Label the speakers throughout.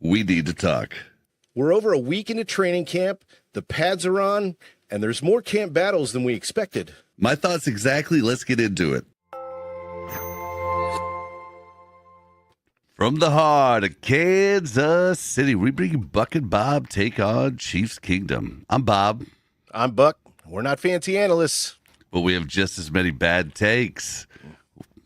Speaker 1: We need to talk.
Speaker 2: We're over a week into training camp, the pads are on, and there's more camp battles than we expected.
Speaker 1: My thoughts exactly. Let's get into it. From the heart of Kansas City, we bring you Buck and Bob take on Chiefs Kingdom. I'm Bob.
Speaker 2: I'm Buck. We're not fancy analysts.
Speaker 1: But we have just as many bad takes.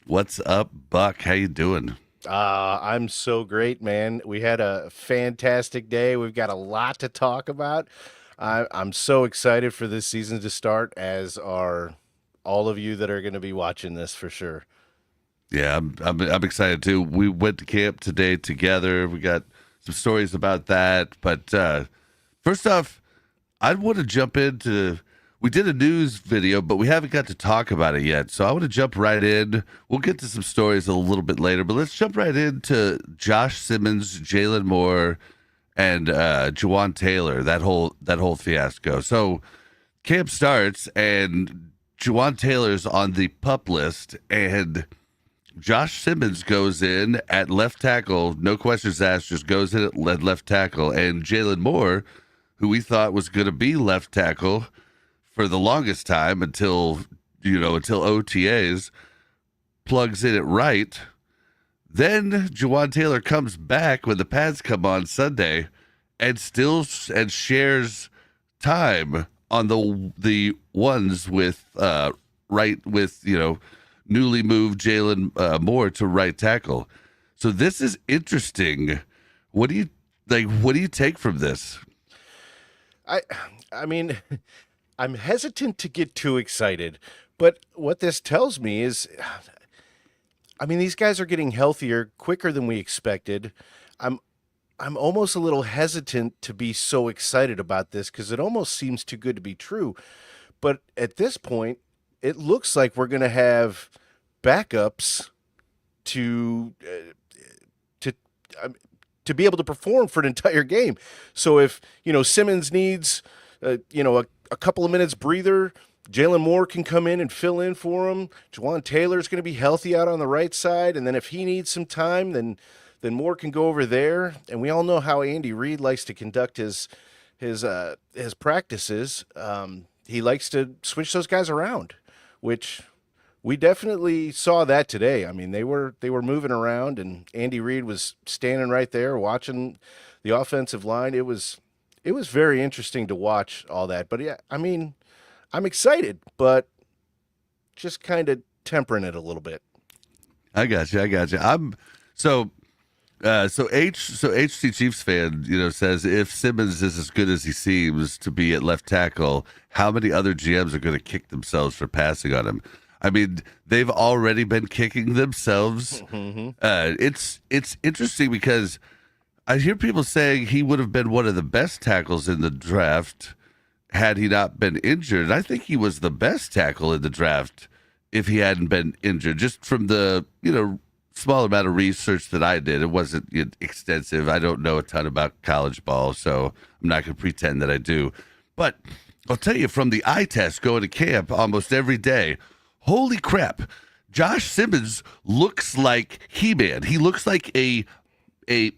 Speaker 1: What's up, Buck? How you doing?
Speaker 2: I'm so great, man. We had a fantastic day. We've got a lot to talk about. I'm so excited for this season to start, as are all of you that are going to be watching this for sure.
Speaker 1: Yeah, I'm excited too. We went to camp today together. We got some stories about that. But first off, I want to jump into. We did a news video, but we haven't got to talk about it yet. So I want to jump right in. We'll get to some stories a little bit later, but let's jump right into Josh Simmons, Jalen Moore, and Jawaan Taylor. That whole fiasco. So camp starts, and Jawaan Taylor's on the PUP list, and Josh Simmons goes in at left tackle. No questions asked. Just goes in at left tackle, and Jalen Moore, who we thought was going to be left tackle for the longest time until OTAs, plugs in at right. Then Jawaan Taylor comes back when the pads come on Sunday and shares time on the ones with newly moved Jalen Moore to right tackle. So this is interesting. What do you take from this?
Speaker 2: I mean, I'm hesitant to get too excited, but what this tells me is, these guys are getting healthier quicker than we expected. I'm almost a little hesitant to be so excited about this because it almost seems too good to be true. But at this point, it looks like we're going to have backups to be able to perform for an entire game. So if Simmons needs a couple of minutes breather, Jalen Moore can come in and fill in for him. Jawaan Taylor's going to be healthy out on the right side, and then if he needs some time, then Moore can go over there. And we all know how Andy Reid likes to conduct his practices. He likes to switch those guys around, which we definitely saw that today. I mean, they were moving around, and Andy Reid was standing right there watching the offensive line. It was very interesting to watch all that. But yeah, I'm excited, but just kind of tempering it a little bit.
Speaker 1: I got you. I'm so HC Chiefs fan, says if Simmons is as good as he seems to be at left tackle, how many other GMs are going to kick themselves for passing on him? I mean, they've already been kicking themselves.
Speaker 2: Mm-hmm.
Speaker 1: It's interesting because I hear people saying he would have been one of the best tackles in the draft had he not been injured. And I think he was the best tackle in the draft if he hadn't been injured. Just from the small amount of research that I did, it wasn't extensive. I don't know a ton about college ball, so I'm not going to pretend that I do. But I'll tell you, from the eye test going to camp almost every day, holy crap, Josh Simmons looks like He-Man. He looks like a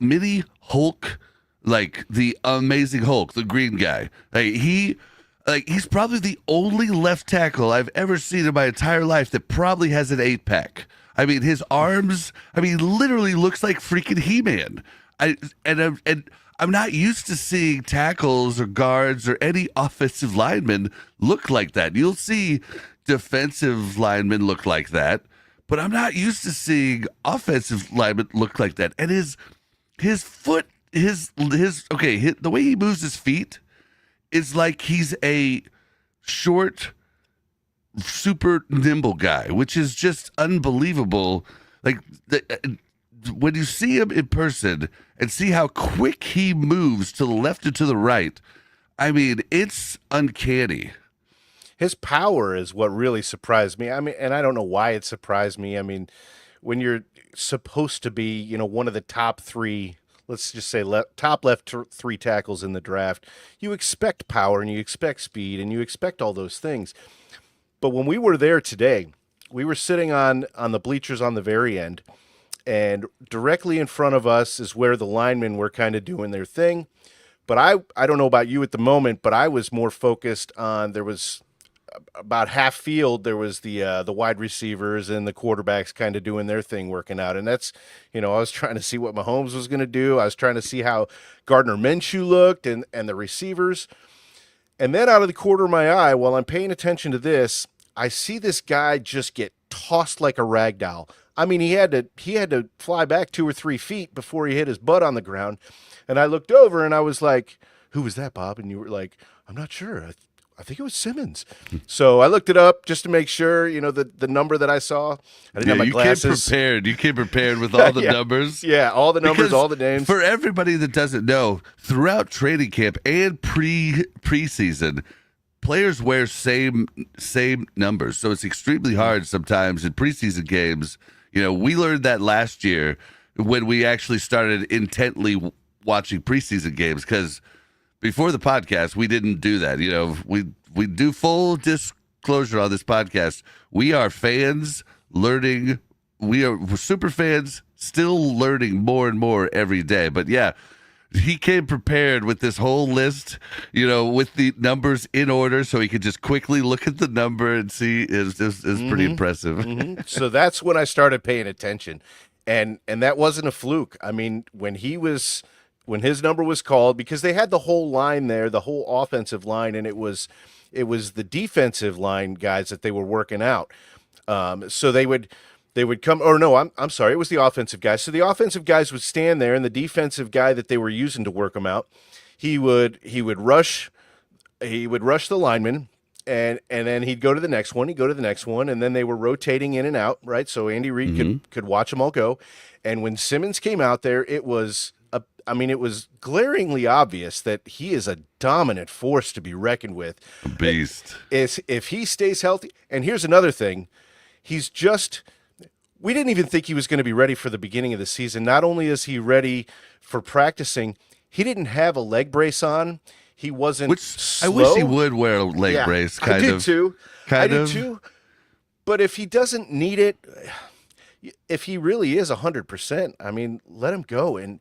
Speaker 1: mini Hulk, like the Amazing Hulk, the green guy. He's probably the only left tackle I've ever seen in my entire life that probably has an 8-pack. I mean, his arms, literally looks like freaking He-Man. I'm not used to seeing tackles or guards or any offensive linemen look like that. You'll see defensive linemen look like that, but I'm not used to seeing offensive linemen look like that. And his foot, the way he moves his feet is like he's a short, super nimble guy, which is just unbelievable. Like when you see him in person and see how quick he moves to the left and to the right, it's uncanny.
Speaker 2: His power is what really surprised me. And I don't know why it surprised me. When you're supposed to be, one of the top three, let's just say top left three tackles in the draft, you expect power and you expect speed and you expect all those things. But when we were there today, we were sitting on the bleachers on the very end, and directly in front of us is where the linemen were kind of doing their thing. But I don't know about you at the moment, but I was more focused on, there was about half field, there was the wide receivers and the quarterbacks kind of doing their thing, working out. And that's, I was trying to see what Mahomes was going to do. I was trying to see how Gardner Minshew looked and the receivers. And then out of the corner of my eye, while I'm paying attention to this, I see this guy just get tossed like a rag doll. I mean, he had to fly back 2 or 3 feet before he hit his butt on the ground. And I looked over and I was like, "Who was that, Bob?" And you were like, "I'm not sure. I think it was Simmons." So I looked it up just to make sure, the number that I saw. I didn't have my glasses.
Speaker 1: You came prepared with all the
Speaker 2: Yeah.
Speaker 1: numbers.
Speaker 2: Yeah, all the numbers,
Speaker 1: Because
Speaker 2: all the names.
Speaker 1: For everybody that doesn't know, throughout training camp and preseason, players wear same numbers. So it's extremely hard sometimes in preseason games. We learned that last year when we actually started intently watching preseason games, because before the podcast, we didn't do that. We do full disclosure on this podcast. We are fans learning. We're super fans still learning more and more every day. But yeah, he came prepared with this whole list, with the numbers in order, so he could just quickly look at the number and see. Is pretty impressive.
Speaker 2: Mm-hmm. So that's when I started paying attention. And that wasn't a fluke. I mean, when his number was called, because they had the whole line there, the whole offensive line, and it was the defensive line guys that they were working out. So they would come, or no, I'm sorry, it was the offensive guys. So the offensive guys would stand there, and the defensive guy that they were using to work them out, he would rush the lineman. And then he'd go to the next one. He'd go to the next one, and then they were rotating in and out, right? So Andy Reid could watch them all go. And when Simmons came out there, it was glaringly obvious that he is a dominant force to be reckoned with.
Speaker 1: A beast.
Speaker 2: If he stays healthy, and here's another thing, we didn't even think he was going to be ready for the beginning of the season. Not only is he ready for practicing, he didn't have a leg brace on. He wasn't slow.
Speaker 1: I wish he would wear a leg brace,
Speaker 2: I did too.
Speaker 1: Kind
Speaker 2: I
Speaker 1: of.
Speaker 2: did too. But if he doesn't need it, if he really is 100%, I mean, let him go. And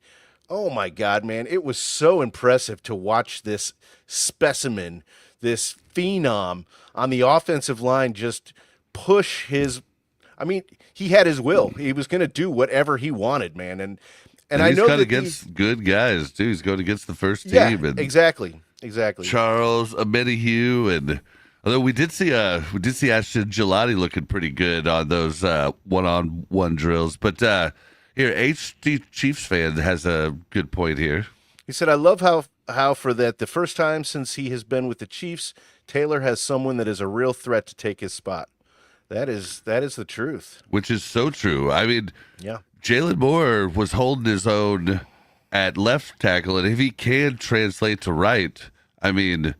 Speaker 2: oh my God, man, it was so impressive to watch this specimen, this phenom on the offensive line just push he had his will. He was going to do whatever he wanted, man. And I
Speaker 1: he's
Speaker 2: know
Speaker 1: going
Speaker 2: that
Speaker 1: against good guys too. He's going against the first team.
Speaker 2: Yeah,
Speaker 1: and
Speaker 2: exactly.
Speaker 1: Charles Omenihu, and although we did see Ashton Gelati looking pretty good on those one-on-one drills. But here, HD Chiefs fan has a good point here.
Speaker 2: He said, "I love how for the first time since he has been with the Chiefs, Taylor has someone that is a real threat to take his spot." That is the truth.
Speaker 1: Which is so true. I mean,
Speaker 2: yeah.
Speaker 1: Jalen Moore was holding his own at left tackle, and if he can translate to right, I mean,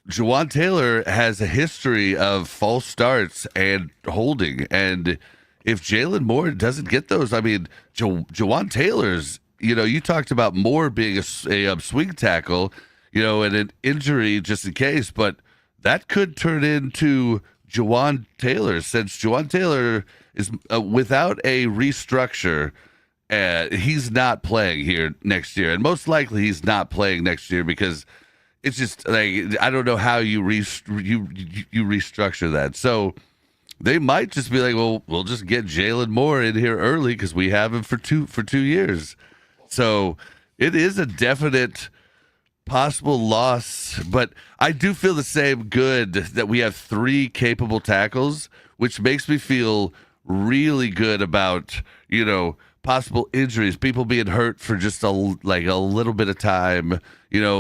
Speaker 1: Jawaan Taylor has a history of false starts and holding, and if Jalen Moore doesn't get those, I mean, Jawaan Taylor's, you talked about Moore being a swing tackle, and an injury just in case, but that could turn into Jawaan Taylor, since Jawaan Taylor is without a restructure. He's not playing here next year, and most likely he's not playing next year because it's just like I don't know how you restructure that. So they might just be like, well, we'll just get Jalen Moore in here early because we have him for 2 years. So it is a definite possible loss, but I do feel the same good that we have 3 capable tackles, which makes me feel really good about, possible injuries, people being hurt for just a little bit of time,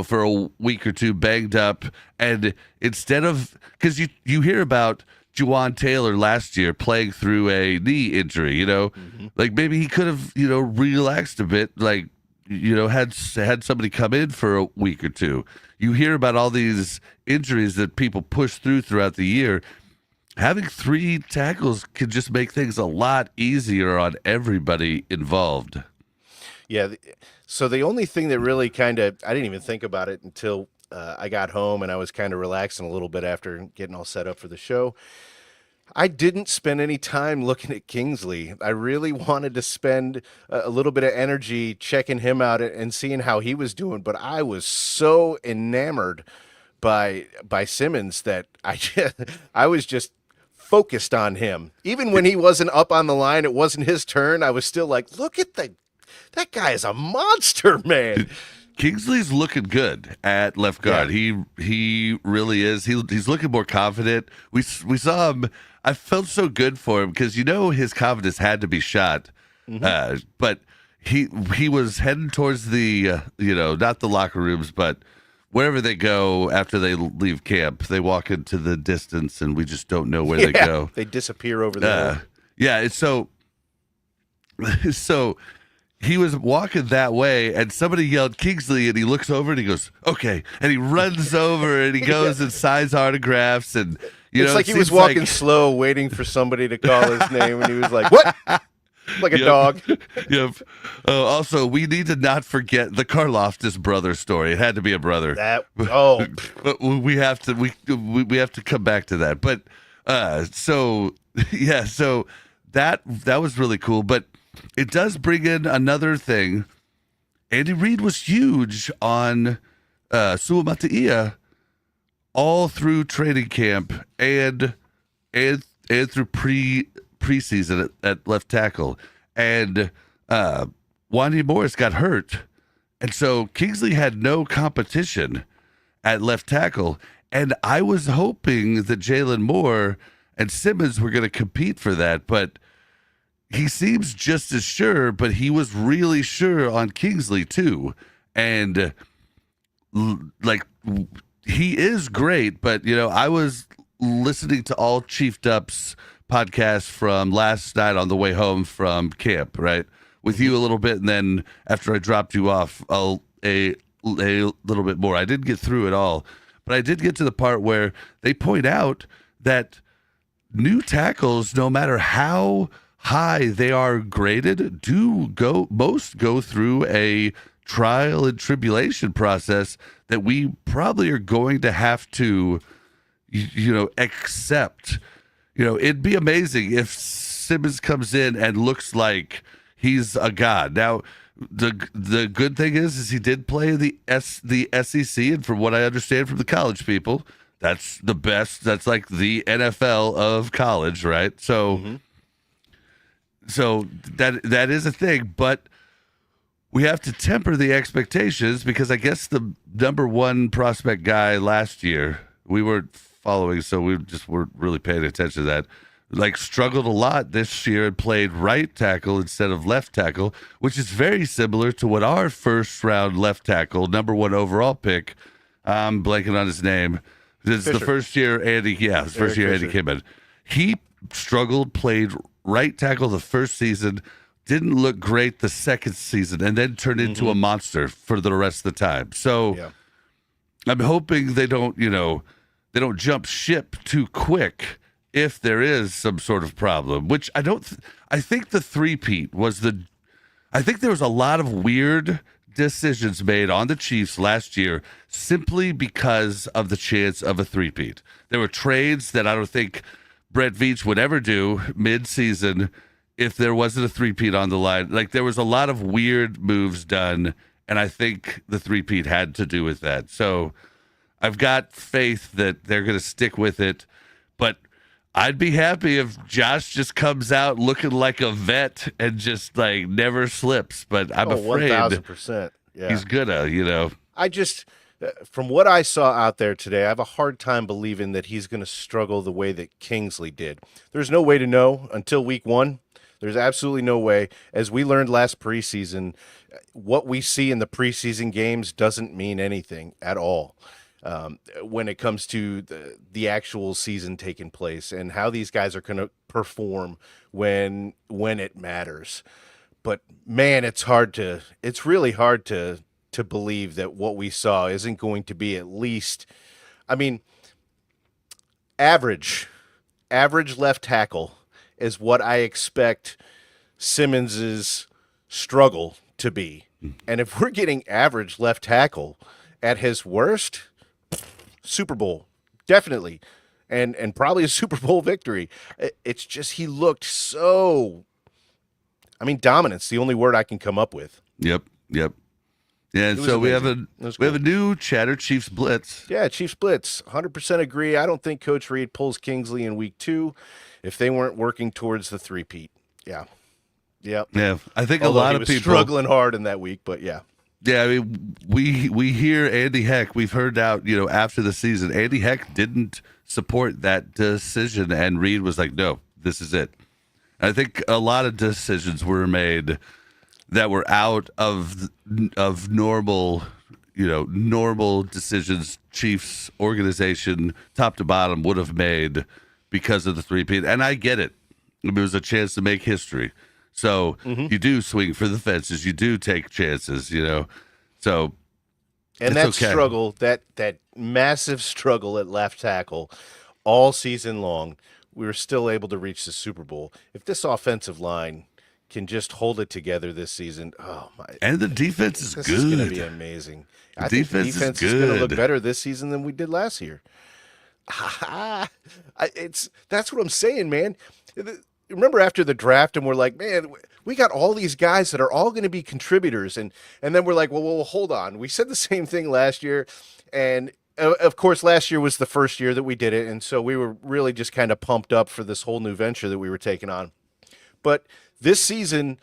Speaker 1: for a week or 2 banged up. And instead of, because you hear about Jawaan Taylor last year playing through a knee injury, like maybe he could have, relaxed a bit, had somebody come in for a week or 2. You hear about all these injuries that people push throughout the year. Having 3 tackles can just make things a lot easier on everybody involved.
Speaker 2: Yeah. So the only thing that really I didn't even think about it until I got home and I was kind of relaxing a little bit after getting all set up for the show. I didn't spend any time looking at Kingsley. I really wanted to spend a little bit of energy checking him out and seeing how he was doing, but I was so enamored by Simmons that I was just focused on him. Even when he wasn't up on the line, it wasn't his turn. I was still like, look at that guy is a monster, man.
Speaker 1: Kingsley's looking good at left guard.
Speaker 2: Yeah.
Speaker 1: He really is. He's looking more confident. We saw him. I felt so good for him because his confidence had to be shot. But he was heading towards the not the locker rooms, but wherever they go after they leave camp, they walk into the distance, and we just don't know where they go.
Speaker 2: They disappear over there.
Speaker 1: Yeah, it's so he was walking that way, and somebody yelled Kingsley, and he looks over and he goes, "Okay," and he runs over and he goes and signs autographs, and
Speaker 2: it's like he was walking slow, waiting for somebody to call his name, and he was like, "What?" Like a dog.
Speaker 1: Yep. Also, we need to not forget the Karloftis brother story. It had to be a brother. But we have to we have to come back to that. But so that was really cool. But it does bring in another thing. Andy Reid was huge on Sua Mataia all through training camp and through preseason at left tackle, and Wanya Morris got hurt, and so Kingsley had no competition at left tackle, and I was hoping that Jalen Moore and Simmons were going to compete for that, but he seems just as sure, but he was really sure on Kingsley too, and he is great, but I was listening to all Chiefed Up's podcast from last night on the way home from camp, right? With you a little bit, and then after I dropped you off, a little bit more. I didn't get through it all, but I did get to the part where they point out that new tackles, no matter how high they are graded, most go through a trial and tribulation process that we probably are going to have to, accept. It'd be amazing if Simmons comes in and looks like he's a god. Now, the good thing is he did play the SEC, and from what I understand from the college people, that's the best. That's like the NFL of college, right? So, so that is a thing, but we have to temper the expectations because I guess the number one prospect guy last year we weren't following, so we just weren't really paying attention to that. Struggled a lot this year and played right tackle instead of left tackle, which is very similar to what our first round left tackle, number one overall pick, I'm blanking on his name. It's the first year Andy came in. He struggled, played right tackle the first season, didn't look great the second season, and then turned into a monster for the rest of the time. So I'm hoping they don't jump ship too quick if there is some sort of problem, which I don't. I think the three-peat was I think there was a lot of weird decisions made on the Chiefs last year simply because of the chance of a three-peat. There were trades that I don't think Brett Veach would ever do mid-season if there wasn't a three-peat on the line. There was a lot of weird moves done, and I think the three-peat had to do with that. So I've got faith that they're going to stick with it, but I'd be happy if Josh just comes out looking like a vet and just never slips. But I'm afraid
Speaker 2: 1,000%. Yeah.
Speaker 1: He's gonna,
Speaker 2: I just, from what I saw out there today, I have a hard time believing that he's going to struggle the way that Kingsley did. There's no way to know until week one. There's absolutely no way. As we learned last preseason, what we see in the preseason games doesn't mean anything at all. When it comes to the actual season taking place and how these guys are going to perform when it matters. But man, it's really hard to believe that what we saw isn't going to be at least, average left tackle is what I expect Simmons's struggle to be. And if we're getting average left tackle at his worst, Super Bowl, definitely. and probably a Super Bowl victory. It's just he looked so. I mean, dominance. The only word I can come up with.
Speaker 1: Yep. Yeah, and
Speaker 2: was
Speaker 1: so we
Speaker 2: amazing. It was
Speaker 1: have a
Speaker 2: cool.
Speaker 1: new chatter, Chiefs blitz.
Speaker 2: Yeah, Chiefs blitz. 100% agree. I don't think Coach Reed pulls Kingsley in week 2 if they weren't working towards the three-peat. Yeah. Yep.
Speaker 1: Yeah, I think
Speaker 2: Although
Speaker 1: a lot
Speaker 2: he
Speaker 1: of
Speaker 2: was
Speaker 1: people
Speaker 2: struggling hard in that week, but yeah.
Speaker 1: Yeah, I mean, we hear Andy Heck. We've heard out, after the season, Andy Heck didn't support that decision, and Reed was like, "No, this is it." I think a lot of decisions were made that were out of normal, normal decisions Chiefs organization top to bottom would have made because of the three-peat, and I get it. It was a chance to make history. So you do swing for the fences. You do take chances, So
Speaker 2: And
Speaker 1: it's
Speaker 2: that
Speaker 1: okay.
Speaker 2: struggle, that massive struggle at left tackle all season long, we were still able to reach the Super Bowl. If this offensive line can just hold it together this season, oh my,
Speaker 1: And the defense is
Speaker 2: this
Speaker 1: good.
Speaker 2: is going to be amazing. I think the
Speaker 1: defense is
Speaker 2: defense is going to look
Speaker 1: good.
Speaker 2: better this season than we did last year. That's what I'm saying, man. Remember after the draft, and we're like, man, we got all these guys that are all going to be contributors, and then we're like, well, hold on. We said the same thing last year, and of course, last year was the first year that we did it, and so we were really just kind of pumped up for this whole new venture that we were taking on. But this season,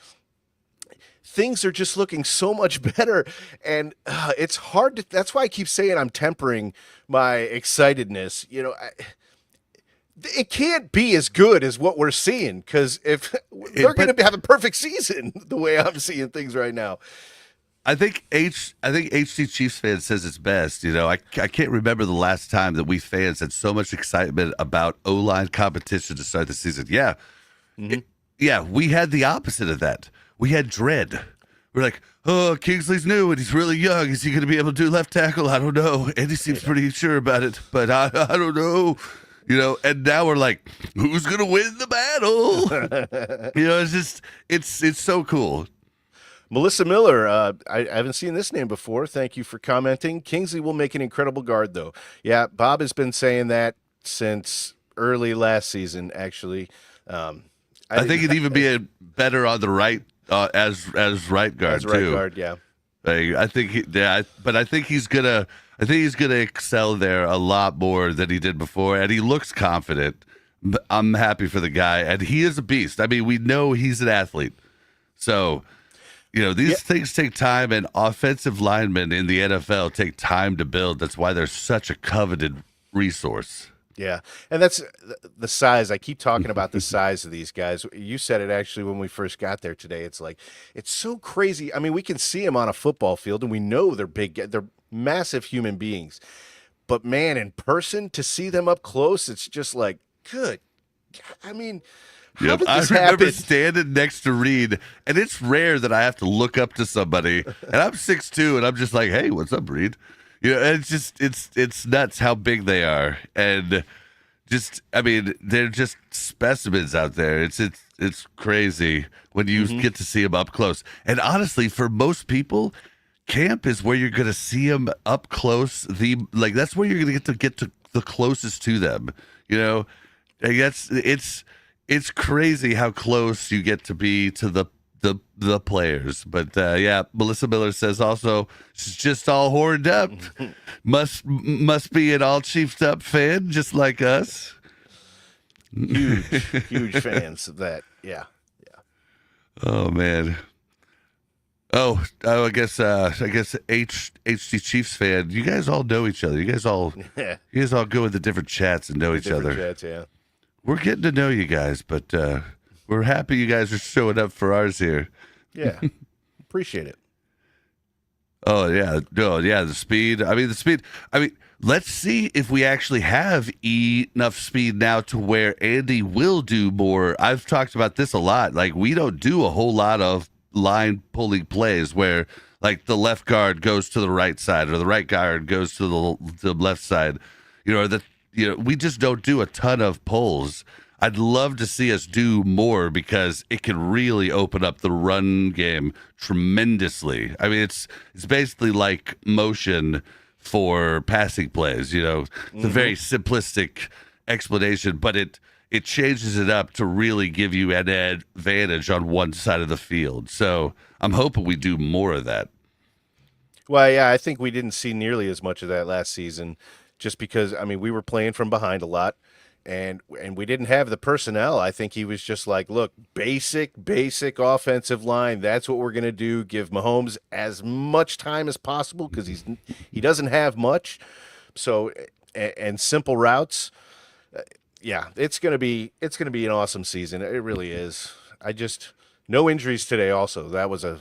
Speaker 2: things are just looking so much better, and it's hard to. That's why I keep saying I'm tempering my excitedness. It can't be as good as what we're seeing, because if they're going to have a perfect season the way I'm seeing things right now.
Speaker 1: I think HC Chiefs fans says it's best. I can't remember the last time that we fans had so much excitement about O-line competition to start the season. Yeah. We had the opposite of that. We had dread. We're like, oh, Kingsley's new and he's really young. Is he going to be able to do left tackle? I don't know. Andy seems pretty sure about it, but I don't know. And now we're like, who's going to win the battle? It's so cool.
Speaker 2: Melissa Miller, I haven't seen this name before. Thank you for commenting. Kingsley will make an incredible guard, though. Yeah, Bob has been saying that since early last season, actually.
Speaker 1: I think he'd even be better on the right as right guard
Speaker 2: as right
Speaker 1: too.
Speaker 2: guard, yeah.
Speaker 1: I think, but I think he's gonna excel there a lot more than he did before, and he looks confident. I'm happy for the guy, and he is a beast. I mean, we know he's an athlete, so. These things take time, and offensive linemen in the NFL take time to build. That's why they're such a coveted resource.
Speaker 2: Yeah, and that's the size. I keep talking about the size of these guys. You said it actually when we first got there today. It's like, it's so crazy. I mean, we can see them on a football field, and we know they're big. They're massive human beings. But, man, in person, to see them up close, it's just like, good. I mean, how did
Speaker 1: I
Speaker 2: this
Speaker 1: remember
Speaker 2: happen?
Speaker 1: standing next to Reed, and it's rare that I have to look up to somebody, and I'm 6'2", and I'm just like, hey, what's up, Reed? And it's just it's nuts how big they are, and they're just specimens out there. It's crazy when you get to see them up close. And honestly, for most people, camp is where you're going to see them up close. That's where you're going to get to the closest to them. And it's crazy how close you get to be to the players. But Melissa Miller says also she's just all horned up. must be an all chiefed up fan just like us.
Speaker 2: Huge fans of that. Yeah.
Speaker 1: Oh man. I guess HC Chiefs fan. You guys all know each other. You guys all go into different chats and know each
Speaker 2: Different
Speaker 1: other.
Speaker 2: chats, yeah.
Speaker 1: We're getting to know you guys, but we're happy you guys are showing up for ours here.
Speaker 2: Yeah. Appreciate it.
Speaker 1: Oh yeah, no, yeah. The speed. I mean, let's see if we actually have enough speed now to where Andy will do more. I've talked about this a lot. Like, we don't do a whole lot of line pulling plays where like the left guard goes to the right side or the right guard goes to the left side. We just don't do a ton of pulls. I'd love to see us do more because it can really open up the run game tremendously. I mean, it's basically like motion for passing plays. It's a very simplistic explanation, but it changes it up to really give you an advantage on one side of the field. So I'm hoping we do more of that.
Speaker 2: Well, yeah, I think we didn't see nearly as much of that last season, just because I mean we were playing from behind a lot, and we didn't have the personnel. I think he was just like, look, basic offensive line. That's what we're gonna do. Give Mahomes as much time as possible because he doesn't have much. So and simple routes. Yeah, it's gonna be an awesome season. It really is. I just no injuries today. Also, that was a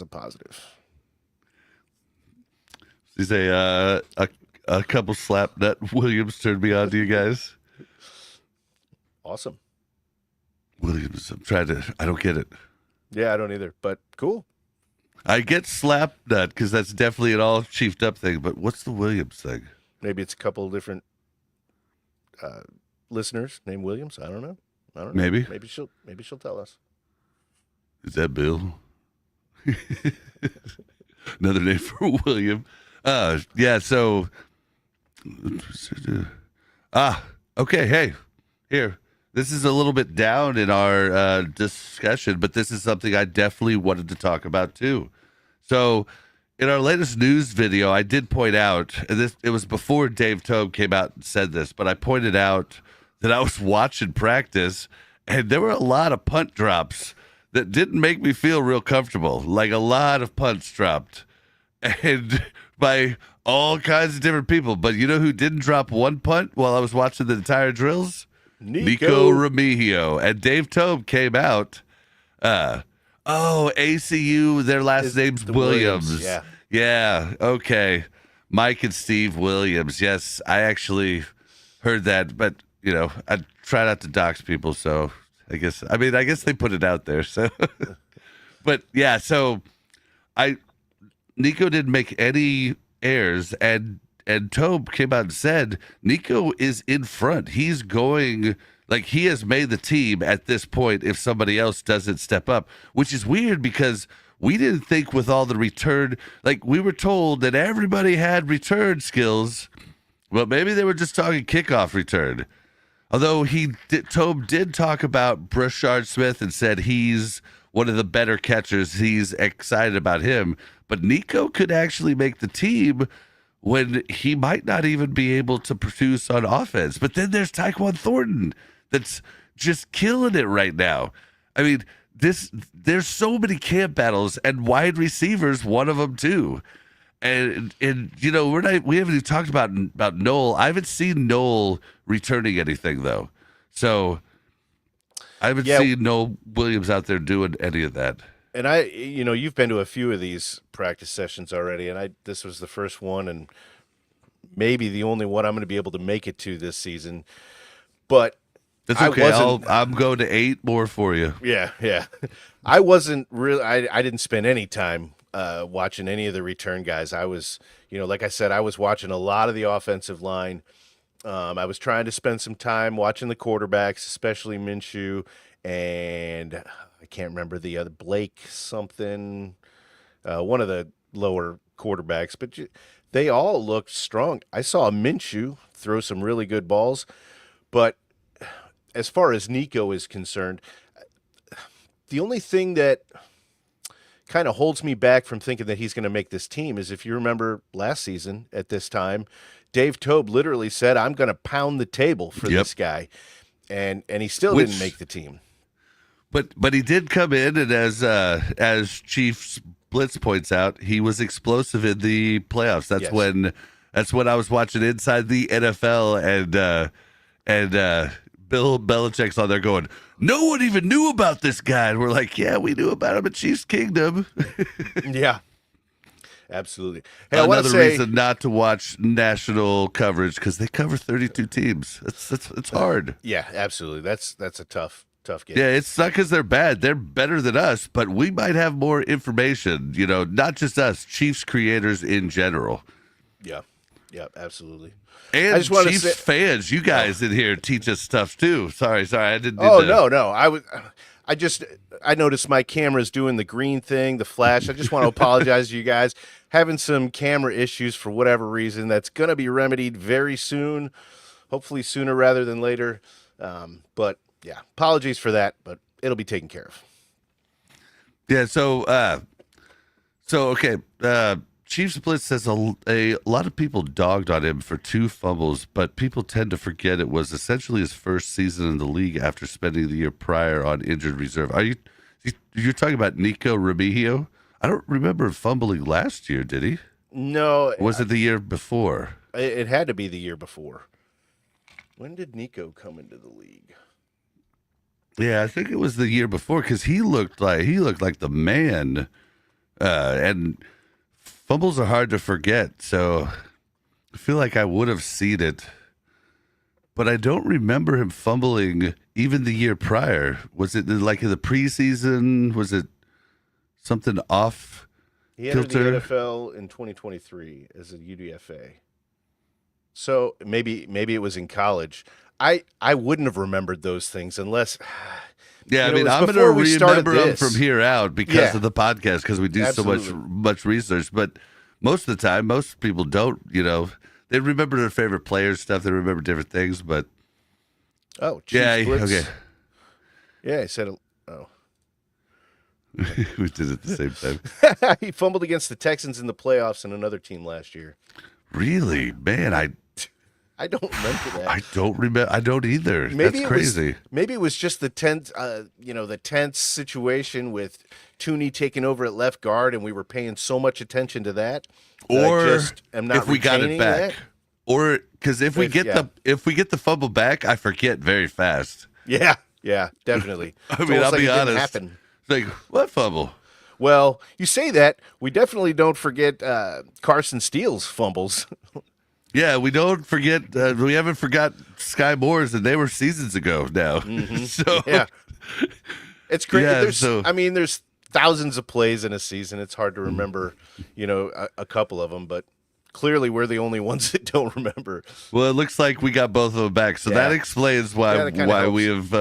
Speaker 2: positive.
Speaker 1: You say a couple slap nut Williams turned me on to you guys.
Speaker 2: Awesome.
Speaker 1: Williams, I don't get it.
Speaker 2: Yeah, I don't either, but cool.
Speaker 1: I get slap nut because that's definitely an all chiefed up thing, but what's the Williams thing?
Speaker 2: Maybe it's a couple of different listeners named Williams. I don't know.
Speaker 1: Maybe.
Speaker 2: Maybe she'll tell us.
Speaker 1: Is that Bill? Another name for William. Yeah, so okay, hey. Here. This is a little bit down in our discussion, but this is something I definitely wanted to talk about too. So, in our latest news video, I did point out, and it was before Dave Tobe came out and said this, but I pointed out that I was watching practice, and there were a lot of punt drops that didn't make me feel real comfortable. Like a lot of punts dropped, and by all kinds of different people. But you know who didn't drop one punt while I was watching the entire drills? Nico Remigio. And Dave Tobe came out. ACU, their last name's Williams.
Speaker 2: Yeah.
Speaker 1: Yeah, okay. Mike and Steve Williams. Yes, I actually heard that, but, you know, I try not to dox people, so I guess they put it out there, so. But, yeah, so Nico didn't make any errors, and Tobe came out and said Nico is in front. He's going, like, he has made the team at this point if somebody else doesn't step up, which is weird because we didn't think with all the return, like, we were told that everybody had return skills. Well, maybe they were just talking kickoff return. Although Tobe did talk about Brashard Smith and said he's one of the better catchers. He's excited about him. But Nico could actually make the team when he might not even be able to produce on offense. But then there's Tyquan Thornton that's just killing it right now. I mean, there's so many camp battles, and wide receivers, one of them too. And you know, we haven't even talked about Noel. I haven't seen Noel returning anything though. So I haven't seen Noel Williams out there doing any of that.
Speaker 2: And you've been to a few of these practice sessions already, and this was the first one and maybe the only one I'm going to be able to make it to this season. But
Speaker 1: that's okay. I'm going to 8 more for you.
Speaker 2: Yeah. I wasn't really. I didn't spend any time watching any of the return guys. I was, like I said, I was watching a lot of the offensive line. I was trying to spend some time watching the quarterbacks, especially Minshew, and I can't remember the other Blake something, one of the lower quarterbacks, but they all looked strong. I saw Minshew throw some really good balls, but as far as Nico is concerned, the only thing that kind of holds me back from thinking that he's going to make this team is, if you remember last season at this time, Dave Tobe literally said, I'm going to pound the table for this guy. And he still didn't make the team.
Speaker 1: But he did come in, and as Chief Blitz points out, he was explosive in the playoffs. That's when I was watching Inside the NFL, and Bill Belichick's on there going, no one even knew about this guy. And we're like, yeah, we knew about him at Chiefs Kingdom.
Speaker 2: Yeah, absolutely. Hey,
Speaker 1: another reason not to watch national coverage, because they cover 32 teams. It's hard.
Speaker 2: Yeah, absolutely. That's a tough game.
Speaker 1: Yeah, it's not because they're bad. They're better than us, but we might have more information, not just us, Chiefs creators in general.
Speaker 2: Yeah, absolutely.
Speaker 1: And I just Chiefs fans, you guys in here teach us stuff too. Sorry, I didn't.
Speaker 2: No. I noticed my camera's doing the green thing, the flash. I just want to apologize to you guys. Having some camera issues for whatever reason. That's going to be remedied very soon. hopefully sooner rather than later. But yeah, apologies for that, but it'll be taken care of.
Speaker 1: Yeah. So okay. Chiefs Blitz says a lot of people dogged on him for 2 fumbles, but people tend to forget it was essentially his first season in the league after spending the year prior on injured reserve. You're talking about Nico Remigio? I don't remember him fumbling last year, did he?
Speaker 2: No,
Speaker 1: Was it the year before?
Speaker 2: it had to be the year before. When did Nico come into the league?
Speaker 1: Yeah, I think it was the year before because he looked like the man, and fumbles are hard to forget. So I feel like I would have seen it, but I don't remember him fumbling even the year prior. Was it like in the preseason? Was it something off
Speaker 2: He entered
Speaker 1: kilter?
Speaker 2: the NFL in 2023 as a UDFA. So maybe it was in college. I wouldn't have remembered those things unless.
Speaker 1: Yeah,
Speaker 2: You
Speaker 1: I
Speaker 2: know,
Speaker 1: mean,
Speaker 2: it was
Speaker 1: I'm going to
Speaker 2: before we started
Speaker 1: remember them
Speaker 2: this.
Speaker 1: from here out because
Speaker 2: Yeah.
Speaker 1: of the podcast because we do
Speaker 2: Absolutely.
Speaker 1: so much research. But most of the time, most people don't. They remember their favorite players stuff. They remember different things. But
Speaker 2: Oh, Chiefs
Speaker 1: yeah,
Speaker 2: Blitz.
Speaker 1: okay,
Speaker 2: Yeah, he said. Oh,
Speaker 1: we did it at the same time.
Speaker 2: he fumbled against the Texans in the playoffs and another team last year.
Speaker 1: Really, man,
Speaker 2: I don't remember that.
Speaker 1: I don't remember. I don't either.
Speaker 2: Maybe
Speaker 1: That's crazy.
Speaker 2: Maybe it was just the tense situation with Tooney taking over at left guard, and we were paying so much attention to that. That I
Speaker 1: Or
Speaker 2: just am not
Speaker 1: if we got it
Speaker 2: retaining
Speaker 1: back,
Speaker 2: that.
Speaker 1: or because if we get
Speaker 2: Yeah.
Speaker 1: the fumble back, I forget very fast.
Speaker 2: Yeah, definitely.
Speaker 1: I
Speaker 2: It's
Speaker 1: mean,
Speaker 2: almost
Speaker 1: I'll
Speaker 2: like
Speaker 1: be
Speaker 2: it didn't
Speaker 1: honest.
Speaker 2: happen.
Speaker 1: It's like what fumble?
Speaker 2: Well, you say that. We definitely don't forget Carson Steele's fumbles.
Speaker 1: Yeah, we don't forget. We haven't forgot Sky Moore's, and they were seasons ago now. So
Speaker 2: Yeah. It's crazy.
Speaker 1: Yeah,
Speaker 2: There's thousands of plays in a season. It's hard to remember, a couple of them, but clearly we're the only ones that don't remember.
Speaker 1: well, it looks like we got both of them back. So that
Speaker 2: Yeah.
Speaker 1: explains why
Speaker 2: Yeah, that kinda
Speaker 1: why
Speaker 2: helps.
Speaker 1: we have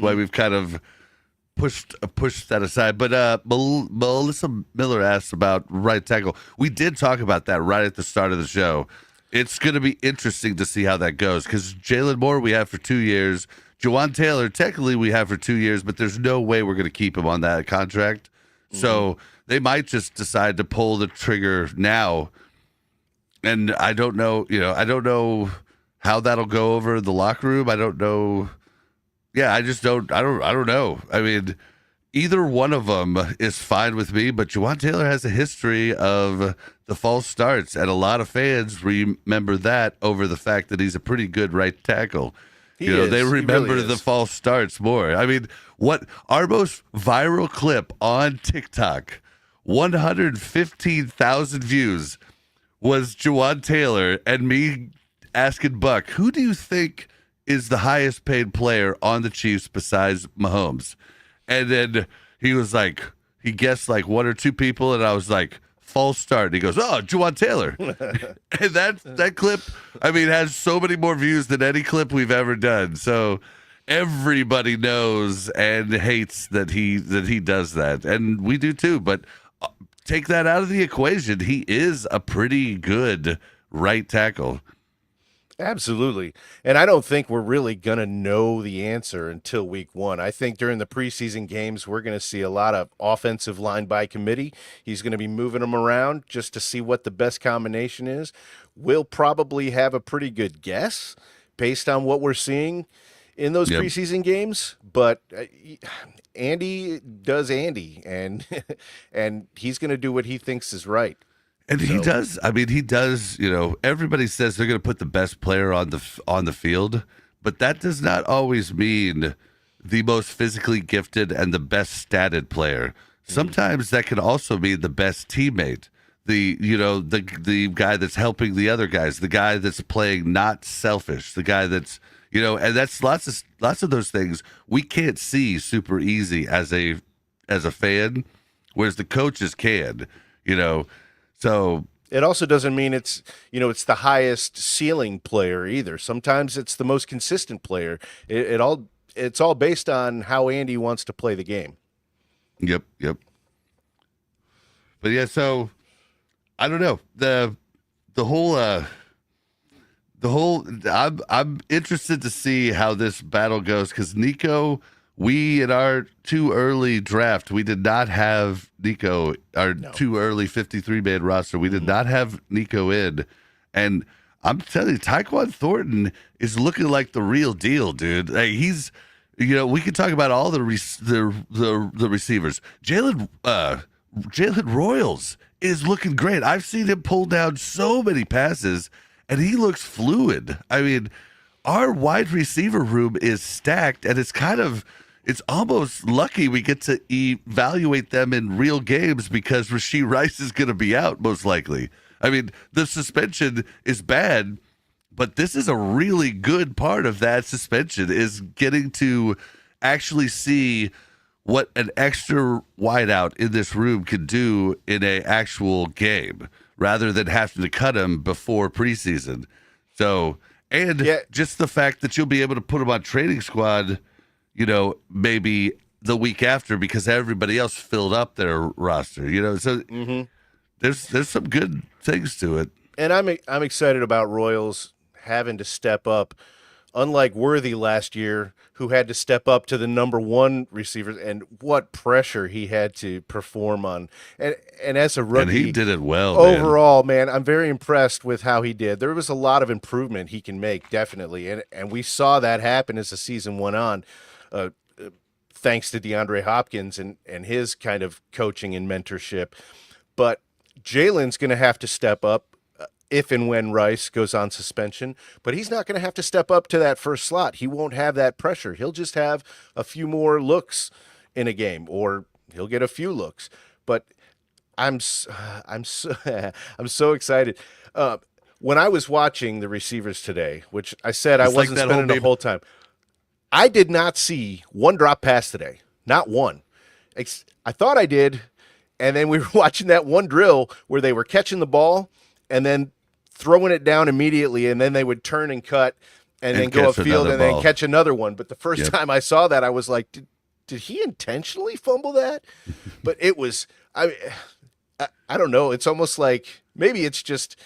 Speaker 1: why we've kind of pushed that aside. But Melissa Miller asked about right tackle. We did talk about that right at the start of the show. It's going to be interesting to see how that goes because Jalen Moore we have for 2 years. Jawan Taylor technically we have for 2 years, but there's no way we're going to keep him on that contract. So they might just decide to pull the trigger now. And I don't know, I don't know how that'll go over the locker room. I don't know. Yeah, I don't know. I mean, either one of them is fine with me, but Jawan Taylor has a history of the false starts, and a lot of fans remember that over the fact that he's a pretty good right tackle.
Speaker 2: He
Speaker 1: They
Speaker 2: is. He
Speaker 1: remember
Speaker 2: really
Speaker 1: the
Speaker 2: is.
Speaker 1: false starts more. I mean, what our most viral clip on TikTok, 115,000 views, was Jawan Taylor and me asking Buck, who do you think is the highest paid player on the Chiefs besides Mahomes? And then he was like, he guessed like 1 or 2 people, and I was like, false start. And he goes, oh, Jawan Taylor. And that clip, I mean, has so many more views than any clip we've ever done. So everybody knows and hates that he does that. And we do too. But take that out of the equation. He is a pretty good right tackle.
Speaker 2: Absolutely. And I don't think we're really going to know the answer until week 1. I think during the preseason games, we're going to see a lot of offensive line by committee. He's going to be moving them around just to see what the best combination is. We'll probably have a pretty good guess based on what we're seeing in those
Speaker 1: Yep.
Speaker 2: preseason games. But Andy does Andy, and and he's going to do what he thinks is right.
Speaker 1: And he does. I mean, he does. Everybody says they're going to put the best player on the field, but that does not always mean the most physically gifted and the best statted player. Sometimes that can also mean the best teammate. The guy that's helping the other guys, the guy that's playing not selfish, the guy that's and that's lots of those things we can't see super easy as a fan, whereas the coaches can. So
Speaker 2: It also doesn't mean it's the highest ceiling player either. Sometimes it's the most consistent player. It's all based on how Andy wants to play the game.
Speaker 1: Yep. But yeah, so I don't know. The whole I'm interested to see how this battle goes because Nico, we in our too early draft, we did not have Nico, our too early 53-man roster. We did not have Nico in. And I'm telling you, Tyquan Thornton is looking like the real deal, dude. Like, he's, we could talk about all the receivers. Jalen Royals is looking great. I've seen him pull down so many passes, and he looks fluid. I mean, our wide receiver room is stacked, and it's almost lucky we get to evaluate them in real games because Rashee Rice is going to be out most likely. I mean, the suspension is bad, but this is a really good part of that suspension is getting to actually see what an extra wideout in this room can do in an actual game rather than having to cut him before preseason. So, and just the fact that you'll be able to put him on training squad, maybe the week after because everybody else filled up their roster, so there's some good things to it.
Speaker 2: And I'm excited about Royals having to step up, unlike Worthy last year, who had to step up to the number one receivers, and what pressure he had to perform on. And as a rookie,
Speaker 1: and he did it well.
Speaker 2: Overall, man, I'm very impressed with how he did. There was a lot of improvement he can make, definitely, and we saw that happen as the season went on, thanks to DeAndre Hopkins and his kind of coaching and mentorship. But Jalen's going to have to step up if and when Rice goes on suspension, but he's not going to have to step up to that first slot. He won't have that pressure. He'll just have a few more looks in a game, or he'll get a few looks. But I'm so excited. When I was watching the receivers today, which I said I wasn't spending the whole time, I did not see one drop pass today. Not one. I thought I did, and then we were watching that one drill where they were catching the ball and then throwing it down immediately, and then they would turn and cut and then go upfield and then catch another one. But the first time I saw that, I was like, did he intentionally fumble that? But it was, I don't know. It's almost like maybe it's just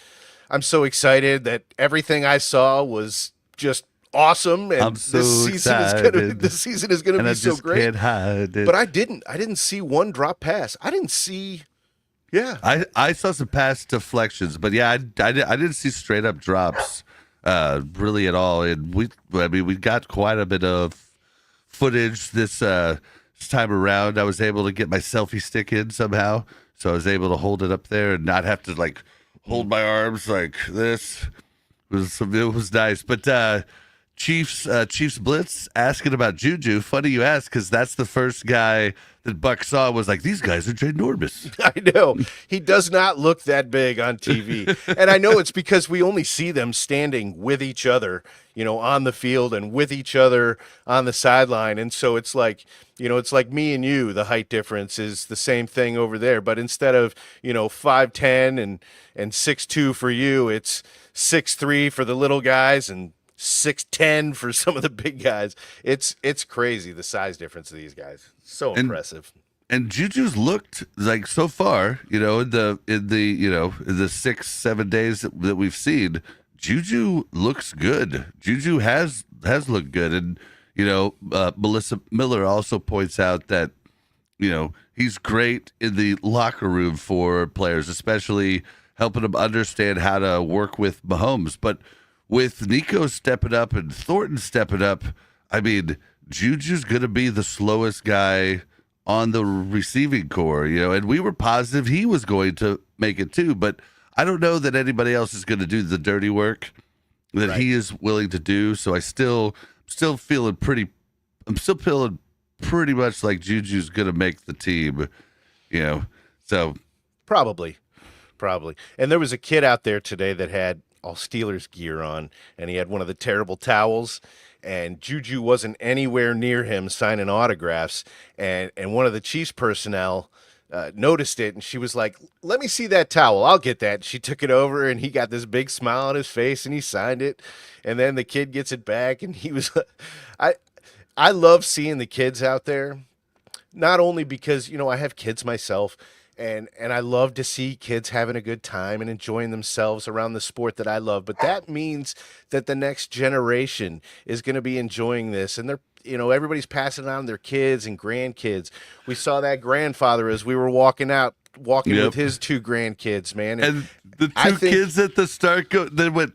Speaker 2: I'm so excited that everything I saw was just awesome, and this season is gonna be so great.
Speaker 1: Can't hide it.
Speaker 2: But I didn't see one drop pass. I didn't see. Yeah,
Speaker 1: I saw some pass deflections, but I didn't see straight up drops really at all. And we got quite a bit of footage this time around. I was able to get my selfie stick in somehow, so I was able to hold it up there and not have to hold my arms like this. It was nice, but. Chiefs Blitz asking about Juju. Funny you ask, because that's the first guy that Buck saw was like, these guys are ginormous.
Speaker 2: I know. He does not look that big on TV. And I know it's because we only see them standing with each other, on the field and with each other on the sideline. And so it's like, it's like me and you, the height difference is the same thing over there. But instead of, 5'10" and 6'2" for you, it's 6'3" for the little guys and 6'10" for some of the big guys. It's crazy, the size difference of these guys. So impressive.
Speaker 1: And Juju's looked like so far, in the 6-7 days that we've seen, Juju looks good. Juju has looked good, and Melissa Miller also points out that he's great in the locker room for players, especially helping them understand how to work with Mahomes, but. With Nico stepping up and Thornton stepping up, I mean, Juju's going to be the slowest guy on the receiving core, and we were positive he was going to make it too, but I don't know that anybody else is going to do the dirty work that he is willing to do. So I'm still feeling pretty much like Juju's going to make the team, so.
Speaker 2: Probably. And there was a kid out there today that had all Steelers gear on, and he had one of the terrible towels, and Juju wasn't anywhere near him signing autographs, and one of the Chiefs personnel noticed it, and she was like, let me see that towel, I'll get that. She took it over, and he got this big smile on his face, and he signed it, and then the kid gets it back, and he was I love seeing the kids out there, not only because I have kids myself, and I love to see kids having a good time and enjoying themselves around the sport that I love. But that means that the next generation is going to be enjoying this, and everybody's passing it on to their kids and grandkids. We saw that grandfather as we were walking
Speaker 1: Yep.
Speaker 2: with his two grandkids, man.
Speaker 1: And the
Speaker 2: I
Speaker 1: two
Speaker 2: think-
Speaker 1: kids at the start then went,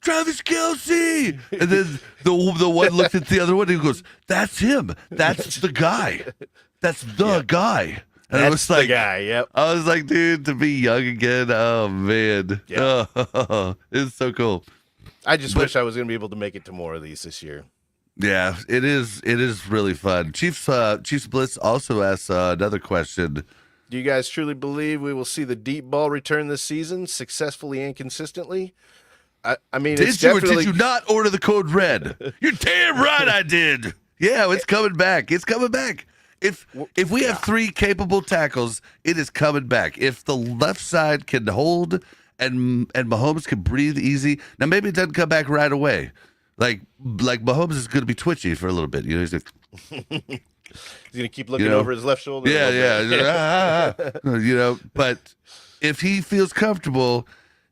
Speaker 1: Travis Kelce, and then the one looked at the other one and he goes, "That's him. That's the guy. That's the guy." And I
Speaker 2: That's
Speaker 1: was
Speaker 2: the
Speaker 1: like,
Speaker 2: guy. Yep.
Speaker 1: I was like, dude, to be young again. Oh man,
Speaker 2: Yeah.
Speaker 1: oh, it's so cool.
Speaker 2: I just wish I was going to be able to make it to more of these this year.
Speaker 1: Yeah, it is. It is really fun. Chiefs Bliss also asks another question.
Speaker 2: Do you guys truly believe we will see the deep ball return this season successful and consistently? I mean, it's
Speaker 1: Did you or
Speaker 2: definitely
Speaker 1: did you not order the code red? You're damn right I did. Yeah, it's coming back. It's coming back. If we have three capable tackles, it is coming back. If the left side can hold and Mahomes can breathe easy, now maybe it doesn't come back right away. Like Mahomes is going to be twitchy for a little bit. He's like,
Speaker 2: he's going to keep looking over his left shoulder.
Speaker 1: yeah. But if he feels comfortable,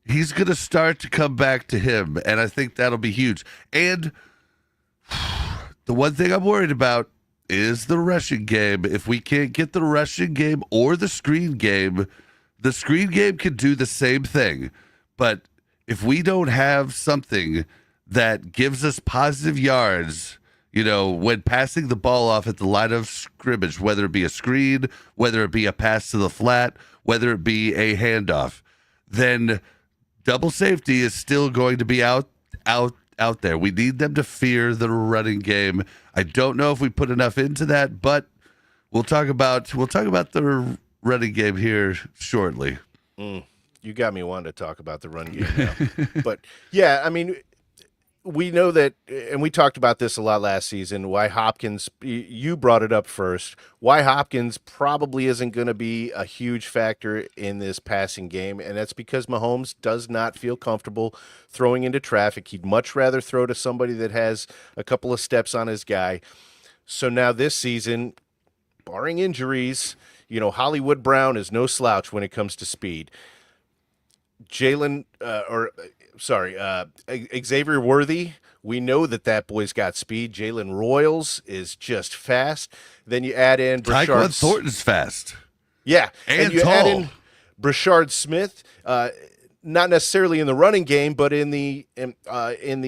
Speaker 1: he's going to start to come back to him, and I think that'll be huge. And the one thing I'm worried about is the rushing game. If we can't get the rushing game or the screen game can do the same thing. But if we don't have something that gives us positive yards, when passing the ball off at the line of scrimmage, whether it be a screen, whether it be a pass to the flat, whether it be a handoff, then double safety is still going to be out there. We need them to fear the running game. I don't know if we put enough into that, but we'll talk about the running game here shortly.
Speaker 2: You got me wanting to talk about the run game now. But yeah, I mean, we know that, and we talked about this a lot last season, why Hopkins, you brought it up first, why Hopkins probably isn't going to be a huge factor in this passing game, and that's because Mahomes does not feel comfortable throwing into traffic. He'd much rather throw to somebody that has a couple of steps on his guy. So now this season, barring injuries, Hollywood Brown is no slouch when it comes to speed. Xavier Worthy, we know that boy's got speed. Jalen Royals is just fast. Then you add in
Speaker 1: Tyquan Thornton's fast.
Speaker 2: Yeah.
Speaker 1: And
Speaker 2: you
Speaker 1: tall.
Speaker 2: add in Brashard Smith, not necessarily in the running game, but in the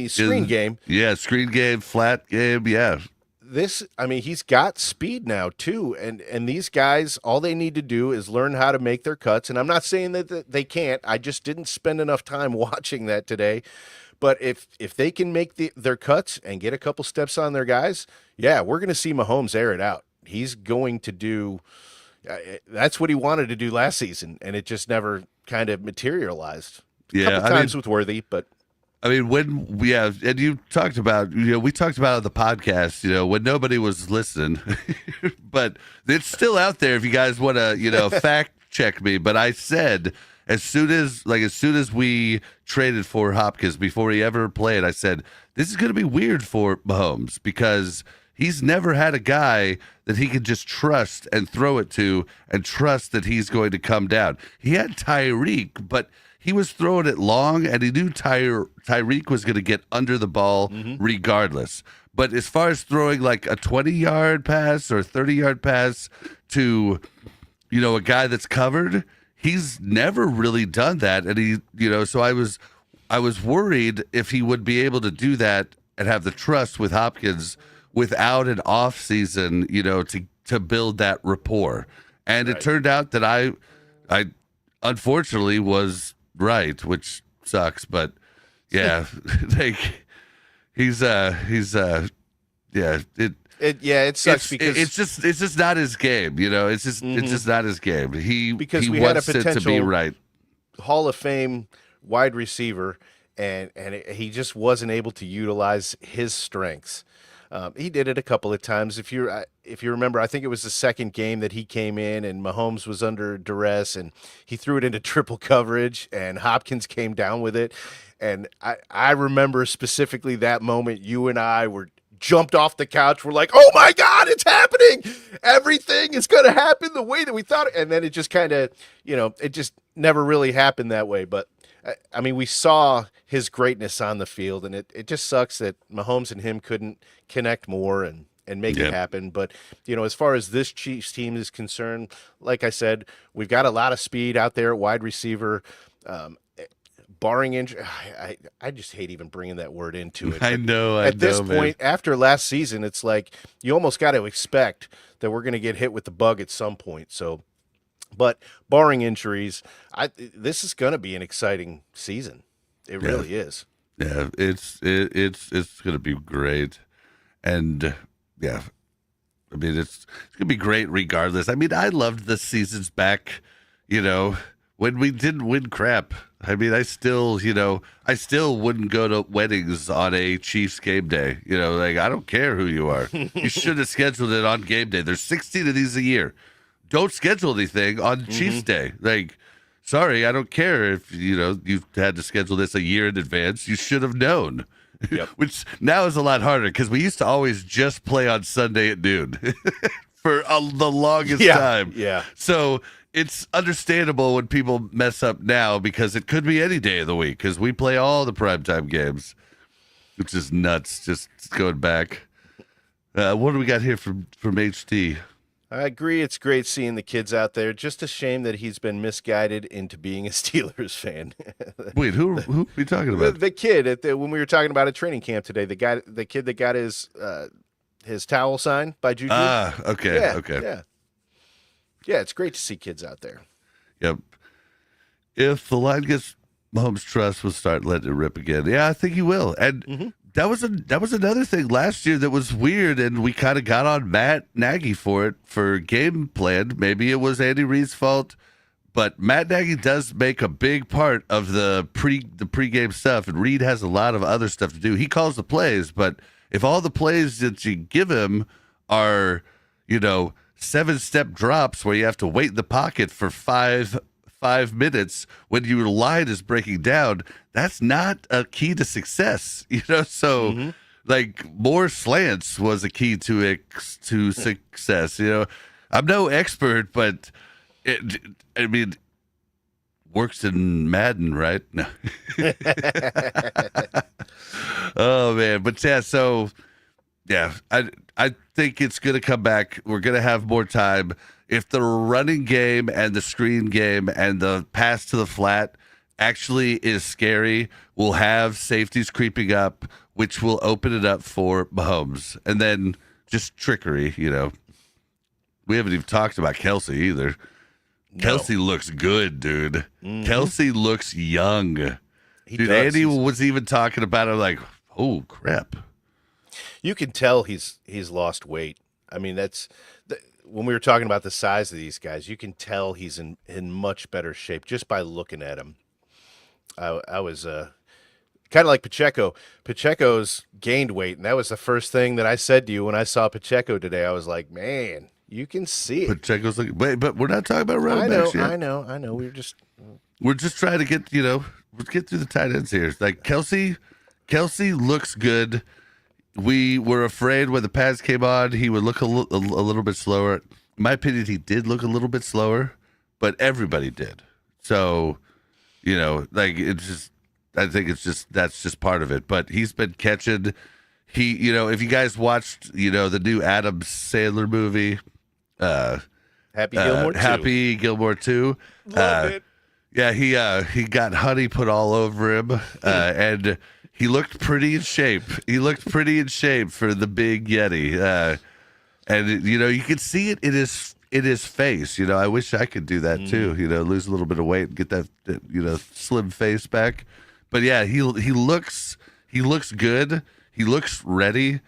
Speaker 2: screen game.
Speaker 1: Yeah, screen game, flat game, yeah.
Speaker 2: He's got speed now too, and these guys, all they need to do is learn how to make their cuts. And I'm not saying that they can't. I just didn't spend enough time watching that today. But if they can make their cuts and get a couple steps on their guys, yeah, we're going to see Mahomes air it out. He's going to do. That's what he wanted to do last season, and it just never kind of materialized.
Speaker 1: Yeah,
Speaker 2: a couple times with Worthy, but.
Speaker 1: I mean, and you talked about, we talked about on the podcast, when nobody was listening, but it's still out there if you guys want to, fact check me. But I said, as soon as we traded for Hopkins before he ever played, I said, this is going to be weird for Mahomes because he's never had a guy that he can just trust and throw it to and trust that he's going to come down. He had Tyreek, but he was throwing it long, and he knew Tyreek was going to get under the ball regardless. But as far as throwing like a 20-yard pass or a 30-yard pass to, a guy that's covered, he's never really done that. And he, so I was worried if he would be able to do that and have the trust with Hopkins without an off season, to build that rapport. And It turned out that I unfortunately was right, which sucks, but yeah, it sucks
Speaker 2: because
Speaker 1: it's just not his game, it's just not his game.
Speaker 2: Because
Speaker 1: he
Speaker 2: we had a
Speaker 1: wants it to be
Speaker 2: potential
Speaker 1: right.
Speaker 2: Hall of Fame wide receiver, and he just wasn't able to utilize his strengths. He did it a couple of times. If you remember, I think it was the second game that he came in and Mahomes was under duress and he threw it into triple coverage and Hopkins came down with it. And I remember specifically that moment you and I were jumped off the couch. We're like, oh my God, it's happening. Everything is going to happen the way that we thought it. And then it just kind of, it just never really happened that way. But I mean, we saw his greatness on the field, and it just sucks that Mahomes and him couldn't connect more and make it happen. But, as far as this Chiefs team is concerned, like I said, we've got a lot of speed out there at wide receiver. Barring injury, I just hate even bringing that word into it.
Speaker 1: I know.
Speaker 2: At this
Speaker 1: man.
Speaker 2: point, after last season, it's like you almost got to expect that we're going to get hit with the bug at some point. So, but barring injuries, this is going to be an exciting season. It really is.
Speaker 1: Yeah, it's going to be great, and yeah, I mean it's going to be great regardless. I mean, I loved the seasons back, when we didn't win crap. I mean, I still wouldn't go to weddings on a Chiefs game day. Like, I don't care who you are. You should have scheduled it on game day. There's 16 of these a year. Don't schedule anything on Chiefs Day. Like, sorry, I don't care if, you've had to schedule this a year in advance. You should have known.
Speaker 2: Yep.
Speaker 1: Which now is a lot harder because we used to always just play on Sunday at noon for the longest time.
Speaker 2: Yeah.
Speaker 1: So it's understandable when people mess up now because it could be any day of the week because we play all the primetime games, which is nuts. Just going back. What do we got here from HT?
Speaker 2: I agree. It's great seeing the kids out there. Just a shame that he's been misguided into being a Steelers fan.
Speaker 1: Wait, who are we talking about?
Speaker 2: The kid when we were talking about at training camp today, the kid that got his towel signed by Juju.
Speaker 1: Okay.
Speaker 2: Yeah,
Speaker 1: Okay.
Speaker 2: Yeah, it's great to see kids out there.
Speaker 1: Yep. If the line gets Mahomes' trust, we'll start letting it rip again. Yeah, I think he will. And that was another thing last year that was weird, and we kind of got on Matt Nagy for it for game plan. Maybe it was Andy Reid's fault, but Matt Nagy does make a big part of the pregame stuff, and Reid has a lot of other stuff to do. He calls the plays, but if all the plays that you give him are, 7-step drops where you have to wait in the pocket for five minutes when your line is breaking down, that's not a key to success. So like more slants was a key to success. I'm no expert, but works in Madden, right? No. Oh man, but yeah, so yeah, I think it's going to come back. We're going to have more time. If the running game and the screen game and the pass to the flat actually is scary, we'll have safeties creeping up, which will open it up for Mahomes. And then just trickery, We haven't even talked about Kelsey either. No. Kelsey looks good, dude. Kelsey looks young. Dude, Andy was even talking about it like, oh, crap.
Speaker 2: You can tell he's lost weight. I mean, when we were talking about the size of these guys, you can tell he's in much better shape just by looking at him. I was kind of like Pacheco. Pacheco's gained weight, and that was the first thing that I said to you when I saw Pacheco today. I was like, man, you can see it.
Speaker 1: Pacheco's like, wait, but we're not talking about running backs yet.
Speaker 2: I know.
Speaker 1: We're just trying to get get through the tight ends here. Like Kelsey looks good. We were afraid when the pads came on, he would look a little bit slower. In my opinion, he did look a little bit slower, but everybody did. So, it's just, I think that's just part of it. But he's been catching. If you guys watched, the new Adam Sandler movie, Happy Gilmore 2.
Speaker 2: Love it.
Speaker 1: Yeah, he got honey put all over him, and he looked pretty in shape. He looked pretty in shape for the big Yeti, and you can see it in his face. I wish I could do that too. Lose a little bit of weight and get that slim face back. But yeah, he looks good. He looks ready.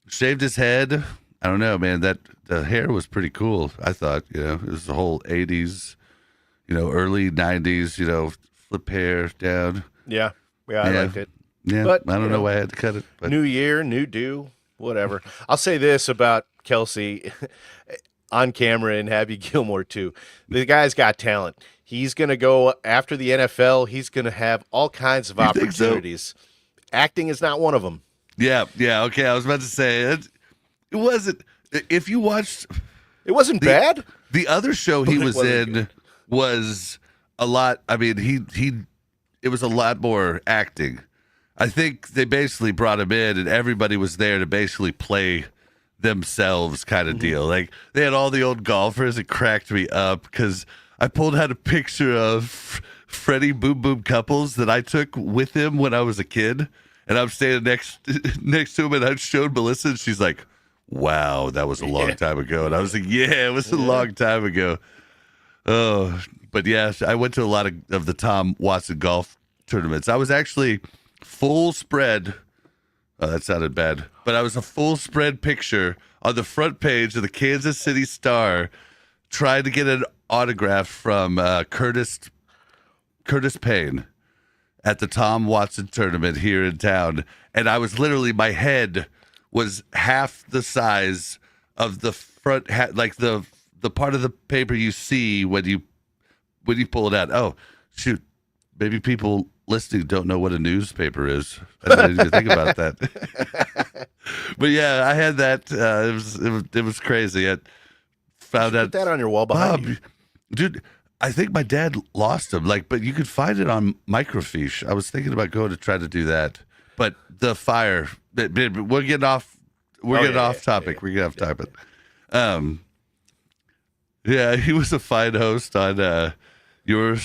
Speaker 1: Shaved his head. I don't know, man. The hair was pretty cool. I thought, it was the whole 80s, early 90s, flip hair down.
Speaker 2: Yeah, I liked it.
Speaker 1: Yeah, but I don't know why I had to cut it. But.
Speaker 2: New year, new do, whatever. I'll say this about Kelsey on camera and Happy Gilmore too. The guy's got talent. He's going to go after the NFL. He's going to have all kinds of opportunities. So? Acting is not one of them.
Speaker 1: Yeah, yeah. Okay, I was about to say it wasn't. If you watched
Speaker 2: It wasn't
Speaker 1: the
Speaker 2: bad.
Speaker 1: the other show he
Speaker 2: But it
Speaker 1: was
Speaker 2: wasn't
Speaker 1: in
Speaker 2: good.
Speaker 1: was a lot. I mean, he it was a lot more acting. I think they basically brought him in, and everybody was there to basically play themselves, kind of deal. Like they had all the old golfers. It cracked me up because I pulled out a picture of Freddie Boom Boom Couples that I took with him when I was a kid, and I'm standing next to him, and I showed Melissa, and she's like, "Wow, that was a long
Speaker 2: Yeah.
Speaker 1: time ago," and I was like, "Yeah, it was a long time ago." Oh, but yeah, I went to a lot of the Tom Watson golf tournaments. I was actually full spread. Oh, that sounded bad. But I was a full spread picture on the front page of the Kansas City Star trying to get an autograph from Curtis Payne at the Tom Watson tournament here in town. And I was literally, my head was half the size of the front, like the part of the paper you see when you pull it out. Oh, shoot. Maybe people listening don't know what a newspaper is. I didn't even think about that. But yeah, I had that. It was crazy. I found
Speaker 2: Put
Speaker 1: out,
Speaker 2: that on your wall behind
Speaker 1: Bob,
Speaker 2: you.
Speaker 1: dude. I think my dad lost them. Like, but you could find it on microfiche. I was thinking about going to try to do that, but the fire. We're getting off. We're getting off topic. We're getting off topic. Yeah, he was a fine host on. You're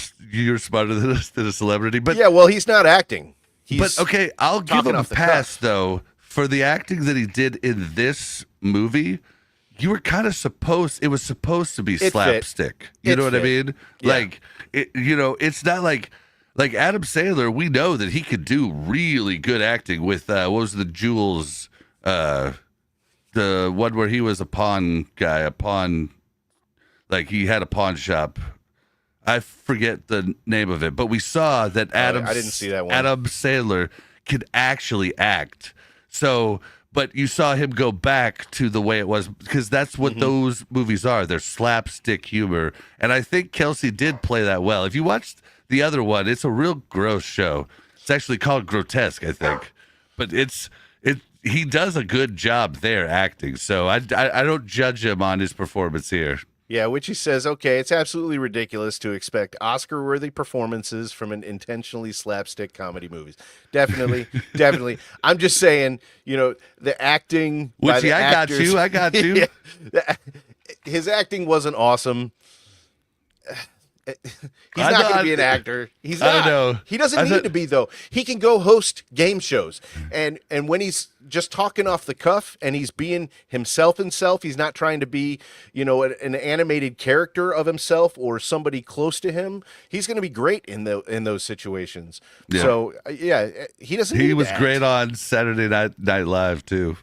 Speaker 1: smarter than a celebrity, but
Speaker 2: Yeah, well, he's not acting. He's
Speaker 1: but okay, I'll give
Speaker 2: talking
Speaker 1: him a
Speaker 2: off the
Speaker 1: pass
Speaker 2: cuff.
Speaker 1: though for the acting that he did in this movie. You were kind of supposed. It was supposed to be
Speaker 2: fit.
Speaker 1: slapstick. You
Speaker 2: It
Speaker 1: know what I
Speaker 2: fit.
Speaker 1: mean?
Speaker 2: Yeah.
Speaker 1: Like it's not like Adam Sandler. We know that he could do really good acting with what was the Jules, the one where he was a pawn guy, like he had a pawn shop. I forget the name of it, but we saw that
Speaker 2: I didn't see that one.
Speaker 1: Adam Sandler could actually act. So, but you saw him go back to the way it was because that's what those movies are. They're slapstick humor, and I think Kelsey did play that well. If you watched the other one, it's a real gross show. It's actually called Grotesque, I think, but he does a good job there acting. So I don't judge him on his performance here.
Speaker 2: Yeah, which he says, okay, it's absolutely ridiculous to expect Oscar-worthy performances from an intentionally slapstick comedy movies. Definitely, definitely. I'm just saying, the acting by
Speaker 1: Which
Speaker 2: the
Speaker 1: I got
Speaker 2: actors,
Speaker 1: you. I got you.
Speaker 2: his acting wasn't awesome. He's
Speaker 1: I
Speaker 2: not
Speaker 1: know-
Speaker 2: going to be an actor. He's
Speaker 1: I don't
Speaker 2: not.
Speaker 1: know.
Speaker 2: He doesn't
Speaker 1: I
Speaker 2: need
Speaker 1: thought-
Speaker 2: to be though. He can go host game shows, and when he's just talking off the cuff and he's being himself, he's not trying to be, an animated character of himself or somebody close to him. He's going to be great in those situations.
Speaker 1: Yeah.
Speaker 2: So he doesn't.
Speaker 1: He
Speaker 2: need
Speaker 1: was
Speaker 2: to act.
Speaker 1: great on Saturday Night Live too.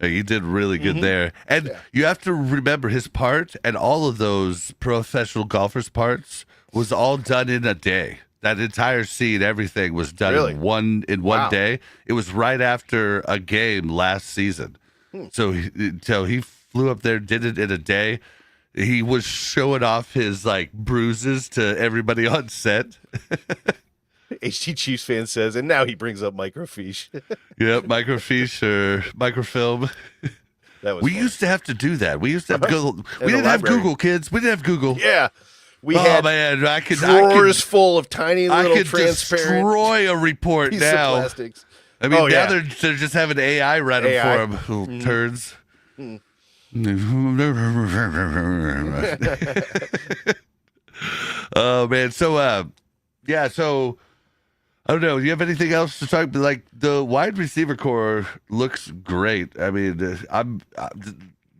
Speaker 1: He did really good there. And you have to remember his part and all of those professional golfers' parts was all done in a day. That entire scene, everything was done
Speaker 2: Really?
Speaker 1: in one
Speaker 2: Wow.
Speaker 1: day. It was right after a game last season. So he flew up there, did it in a day. He was showing off his like bruises to everybody on set.
Speaker 2: HT Chiefs fan says, and now he brings up microfiche.
Speaker 1: Yep, microfiche or microfilm.
Speaker 2: That was
Speaker 1: We
Speaker 2: funny.
Speaker 1: used to have to do that. We used to have to go.
Speaker 2: In
Speaker 1: We
Speaker 2: the
Speaker 1: didn't have
Speaker 2: library.
Speaker 1: Google, kids. We didn't have Google.
Speaker 2: Yeah, we
Speaker 1: Oh
Speaker 2: had
Speaker 1: man, I could
Speaker 2: drawers full of tiny
Speaker 1: I
Speaker 2: little
Speaker 1: could
Speaker 2: transparent
Speaker 1: destroy a report
Speaker 2: pieces of
Speaker 1: now.
Speaker 2: plastics.
Speaker 1: I mean,
Speaker 2: Oh,
Speaker 1: now
Speaker 2: yeah.
Speaker 1: they're just having AI write them
Speaker 2: AI.
Speaker 1: for them. Little turds. Oh man, so yeah, so I don't know. Do you have anything else to talk? Like the wide receiver core looks great. I mean,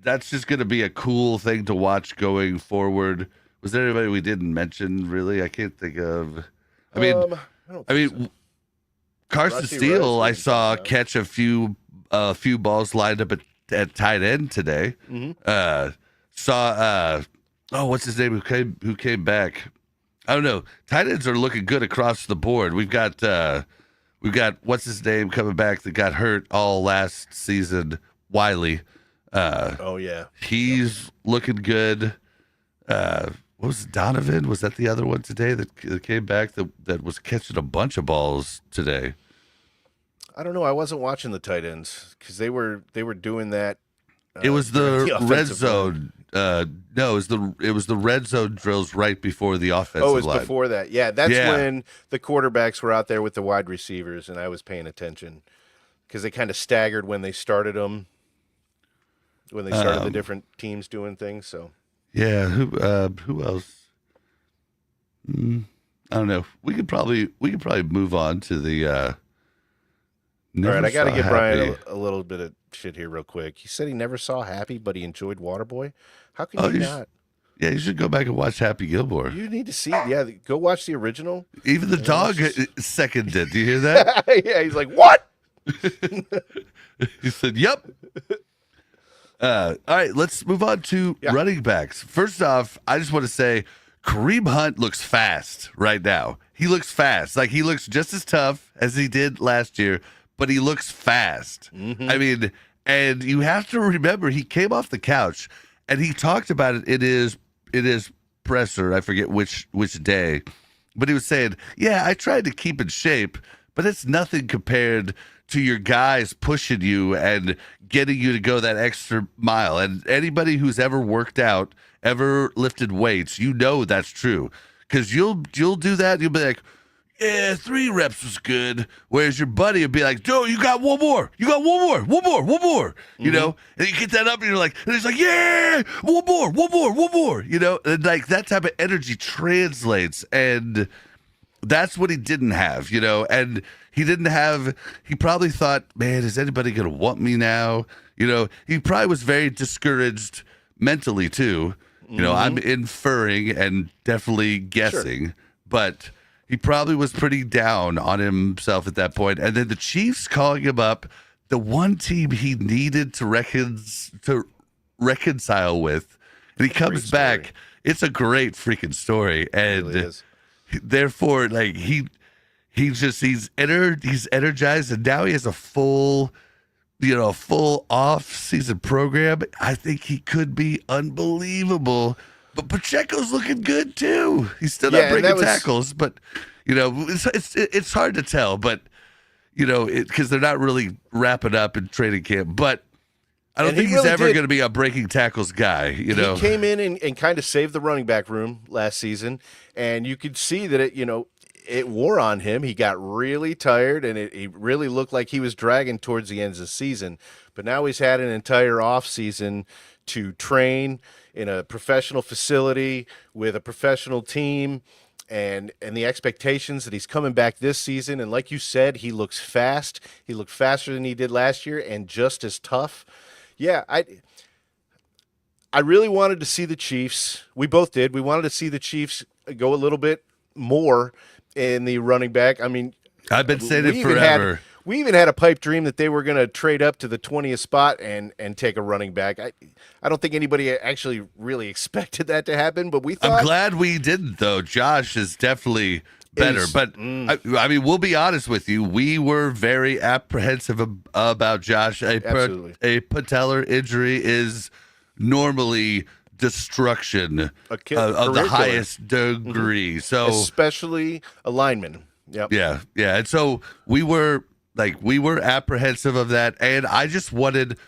Speaker 1: that's just going to be a cool thing to watch going forward. Was there anybody we didn't mention? Really, I can't think of. I mean,
Speaker 2: I don't think so.
Speaker 1: Carson
Speaker 2: Rusty
Speaker 1: Steele,
Speaker 2: Rose
Speaker 1: I
Speaker 2: didn't
Speaker 1: saw
Speaker 2: talk about.
Speaker 1: catch a few balls lined up at tight end today. Saw what's his name who came back? I don't know. Tight ends are looking good across the board. We've got what's his name coming back that got hurt all last season, Wiley.
Speaker 2: Oh yeah,
Speaker 1: He's looking good. What was it, Donovan? Was that the other one today that came back that was catching a bunch of balls today?
Speaker 2: I don't know. I wasn't watching the tight ends because they were doing that.
Speaker 1: It was
Speaker 2: during
Speaker 1: the red
Speaker 2: offensive line.
Speaker 1: zone. No, it was the red zone drills right before the offensive
Speaker 2: Oh, it was
Speaker 1: line.
Speaker 2: before that. Yeah, that's
Speaker 1: Yeah.
Speaker 2: when the quarterbacks were out there with the wide receivers, and I was paying attention because they kind of staggered when they started them, when they started the different teams doing things. So
Speaker 1: Yeah, who else? I don't know. We could probably move on to the.
Speaker 2: all
Speaker 1: Never
Speaker 2: right, I got to
Speaker 1: Saw
Speaker 2: give
Speaker 1: Happy.
Speaker 2: Brian a little bit of shit here real quick. He said he never saw Happy, but he enjoyed Waterboy. How can
Speaker 1: Oh,
Speaker 2: you
Speaker 1: you
Speaker 2: not?
Speaker 1: Yeah, you should go back and watch Happy Gilmore.
Speaker 2: You need to see. Yeah, go watch the original.
Speaker 1: Even the dog seconded. Do you hear that?
Speaker 2: Yeah, he's like, what?
Speaker 1: He said, "Yep." All right, let's move on to running backs. First off, I just want to say Kareem Hunt looks fast right now. He looks fast. Like, he looks just as tough as he did last year, but he looks fast. I mean, and you have to remember, he came off the couch and he talked about it in his presser. I forget which day, but he was saying, "Yeah, I tried to keep in shape, but it's nothing compared to your guys pushing you and getting you to go that extra mile." And anybody who's ever worked out, ever lifted weights, you know that's true. Because you'll do that, you'll be like, "Yeah, 3 reps was good." Whereas your buddy would be like, "Joe, you got one more. You got one more. You know? And you get that up and you're like, and he's like, "Yeah, one more. You know? And like that type of energy translates. And that's what he didn't have, you know, and he probably thought, "Man, is anybody going to want me now?" You know, he probably was very discouraged mentally too. You know, I'm inferring and definitely guessing, but he probably was pretty down on himself at that point. And then the Chiefs calling him up, the one team he needed to reconcile with, and he comes back. It's a great freaking story. And
Speaker 2: Really is.
Speaker 1: therefore, like he's energized, and now he has a full off-season program. I think he could be unbelievable. But Pacheco's looking good too. He's still not breaking tackles, but you know, it's hard to tell. But you know, because they're not really wrapping up in training camp. But I don't think he's
Speaker 2: really
Speaker 1: ever
Speaker 2: did.
Speaker 1: going to be a breaking tackles guy. You know,
Speaker 2: He came in and kind of saved the running back room last season, and you could see that it wore on him. He got really tired, and it really looked like he was dragging towards the end of the season. But now he's had an entire off season to train in a professional facility with a professional team, and the expectations that he's coming back this season. And like you said, he looks fast. He looked faster than he did last year, and just as tough. Yeah, I really wanted to see the Chiefs. We both did. We wanted to see the Chiefs go a little bit more in the running back. I mean,
Speaker 1: I've been saying it
Speaker 2: we
Speaker 1: forever.
Speaker 2: We even had a pipe dream that they were going to trade up to the 20th spot and take a running back. I don't think anybody actually really expected that to happen, but we thought.
Speaker 1: I'm glad we didn't, though. Josh is definitely better. But I mean, we'll be honest with you. We were very apprehensive about Josh.
Speaker 2: Absolutely.
Speaker 1: A patellar injury is normally destruction of
Speaker 2: career
Speaker 1: the
Speaker 2: killer.
Speaker 1: highest degree. So
Speaker 2: Especially a lineman. Yep.
Speaker 1: yeah. And so we were apprehensive of that. And I just wanted,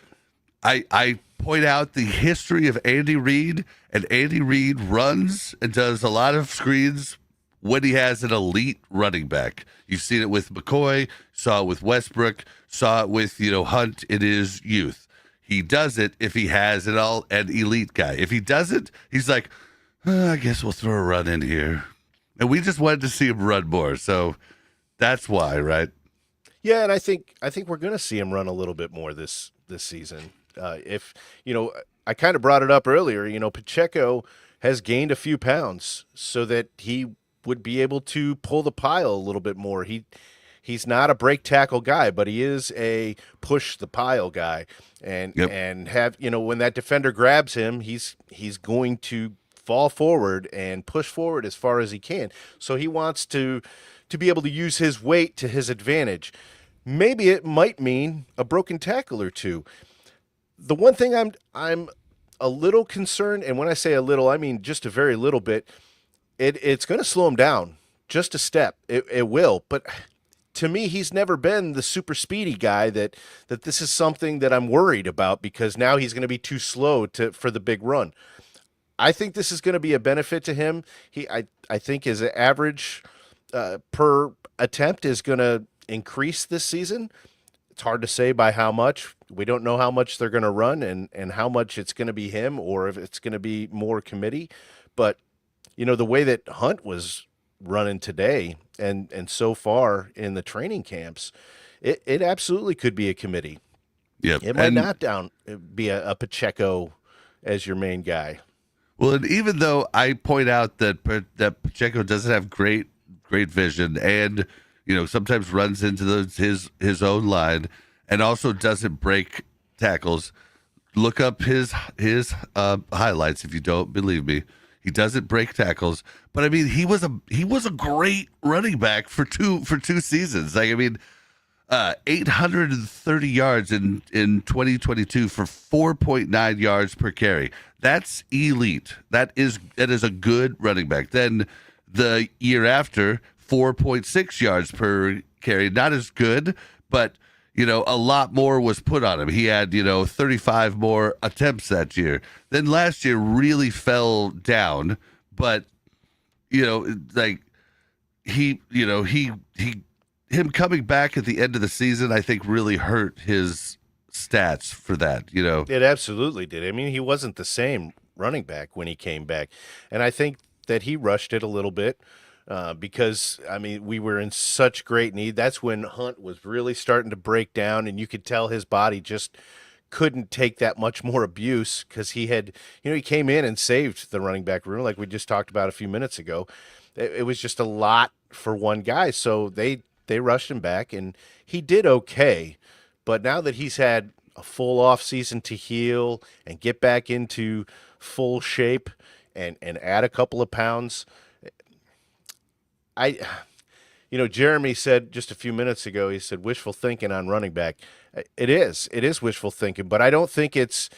Speaker 1: I point out the history of Andy Reid, and Andy Reid runs and does a lot of screens when he has an elite running back. You've seen it with McCoy, saw it with Westbrook, saw it with, Hunt in his youth. He does it if he has an elite guy. If he doesn't, he's like, I guess we'll throw a run in here. And we just wanted to see him run more. So that's why, right?
Speaker 2: Yeah, and I think we're going to see him run a little bit more this season. If I kind of brought it up earlier. Pacheco has gained a few pounds so that he would be able to pull the pile a little bit more. He's not a break tackle guy, but he is a push the pile guy. And have when that defender grabs him, he's going to fall forward and push forward as far as he can. So he wants to be able to use his weight to his advantage. Maybe it might mean a broken tackle or two. The one thing I'm a little concerned, and when I say a little, I mean just a very little bit, it's going to slow him down just a step. It will, but to me, he's never been the super speedy guy that this is something that I'm worried about because now he's going to be too slow for the big run. I think this is going to be a benefit to him. I think his average per attempt is going to increase this season. It's hard to say by how much. We don't know how much they're going to run and how much it's going to be him or if it's going to be more committee. But, the way that Hunt was running today and so far in the training camps, it absolutely could be a committee.
Speaker 1: Yep.
Speaker 2: It might not be a Pacheco as your main guy.
Speaker 1: Well, and even though I point out that Pacheco doesn't have great vision and sometimes runs into his own line and also doesn't break tackles, look up his highlights if you don't believe me. He doesn't break tackles, but I mean he was a great running back for two seasons. Like, I mean, 830 yards in 2022 for 4.9 yards per carry. That's elite. That is a good running back. Then the year after, 4.6 yards per carry. Not as good, but a lot more was put on him. He had 35 more attempts that year. Then last year really fell down, but like him coming back at the end of the season, I think really hurt his stats for that,
Speaker 2: It absolutely did. I mean, he wasn't the same running back when he came back. And I think that he rushed it a little bit because, I mean, we were in such great need. That's when Hunt was really starting to break down, and you could tell his body just couldn't take that much more abuse because he had, he came in and saved the running back room like we just talked about a few minutes ago. It was just a lot for one guy. So they rushed him back, and he did okay. But now that he's had a full off season to heal and get back into full shape and add a couple of pounds, Jeremy said just a few minutes ago, he said wishful thinking on running back. It is wishful thinking, but I don't think it's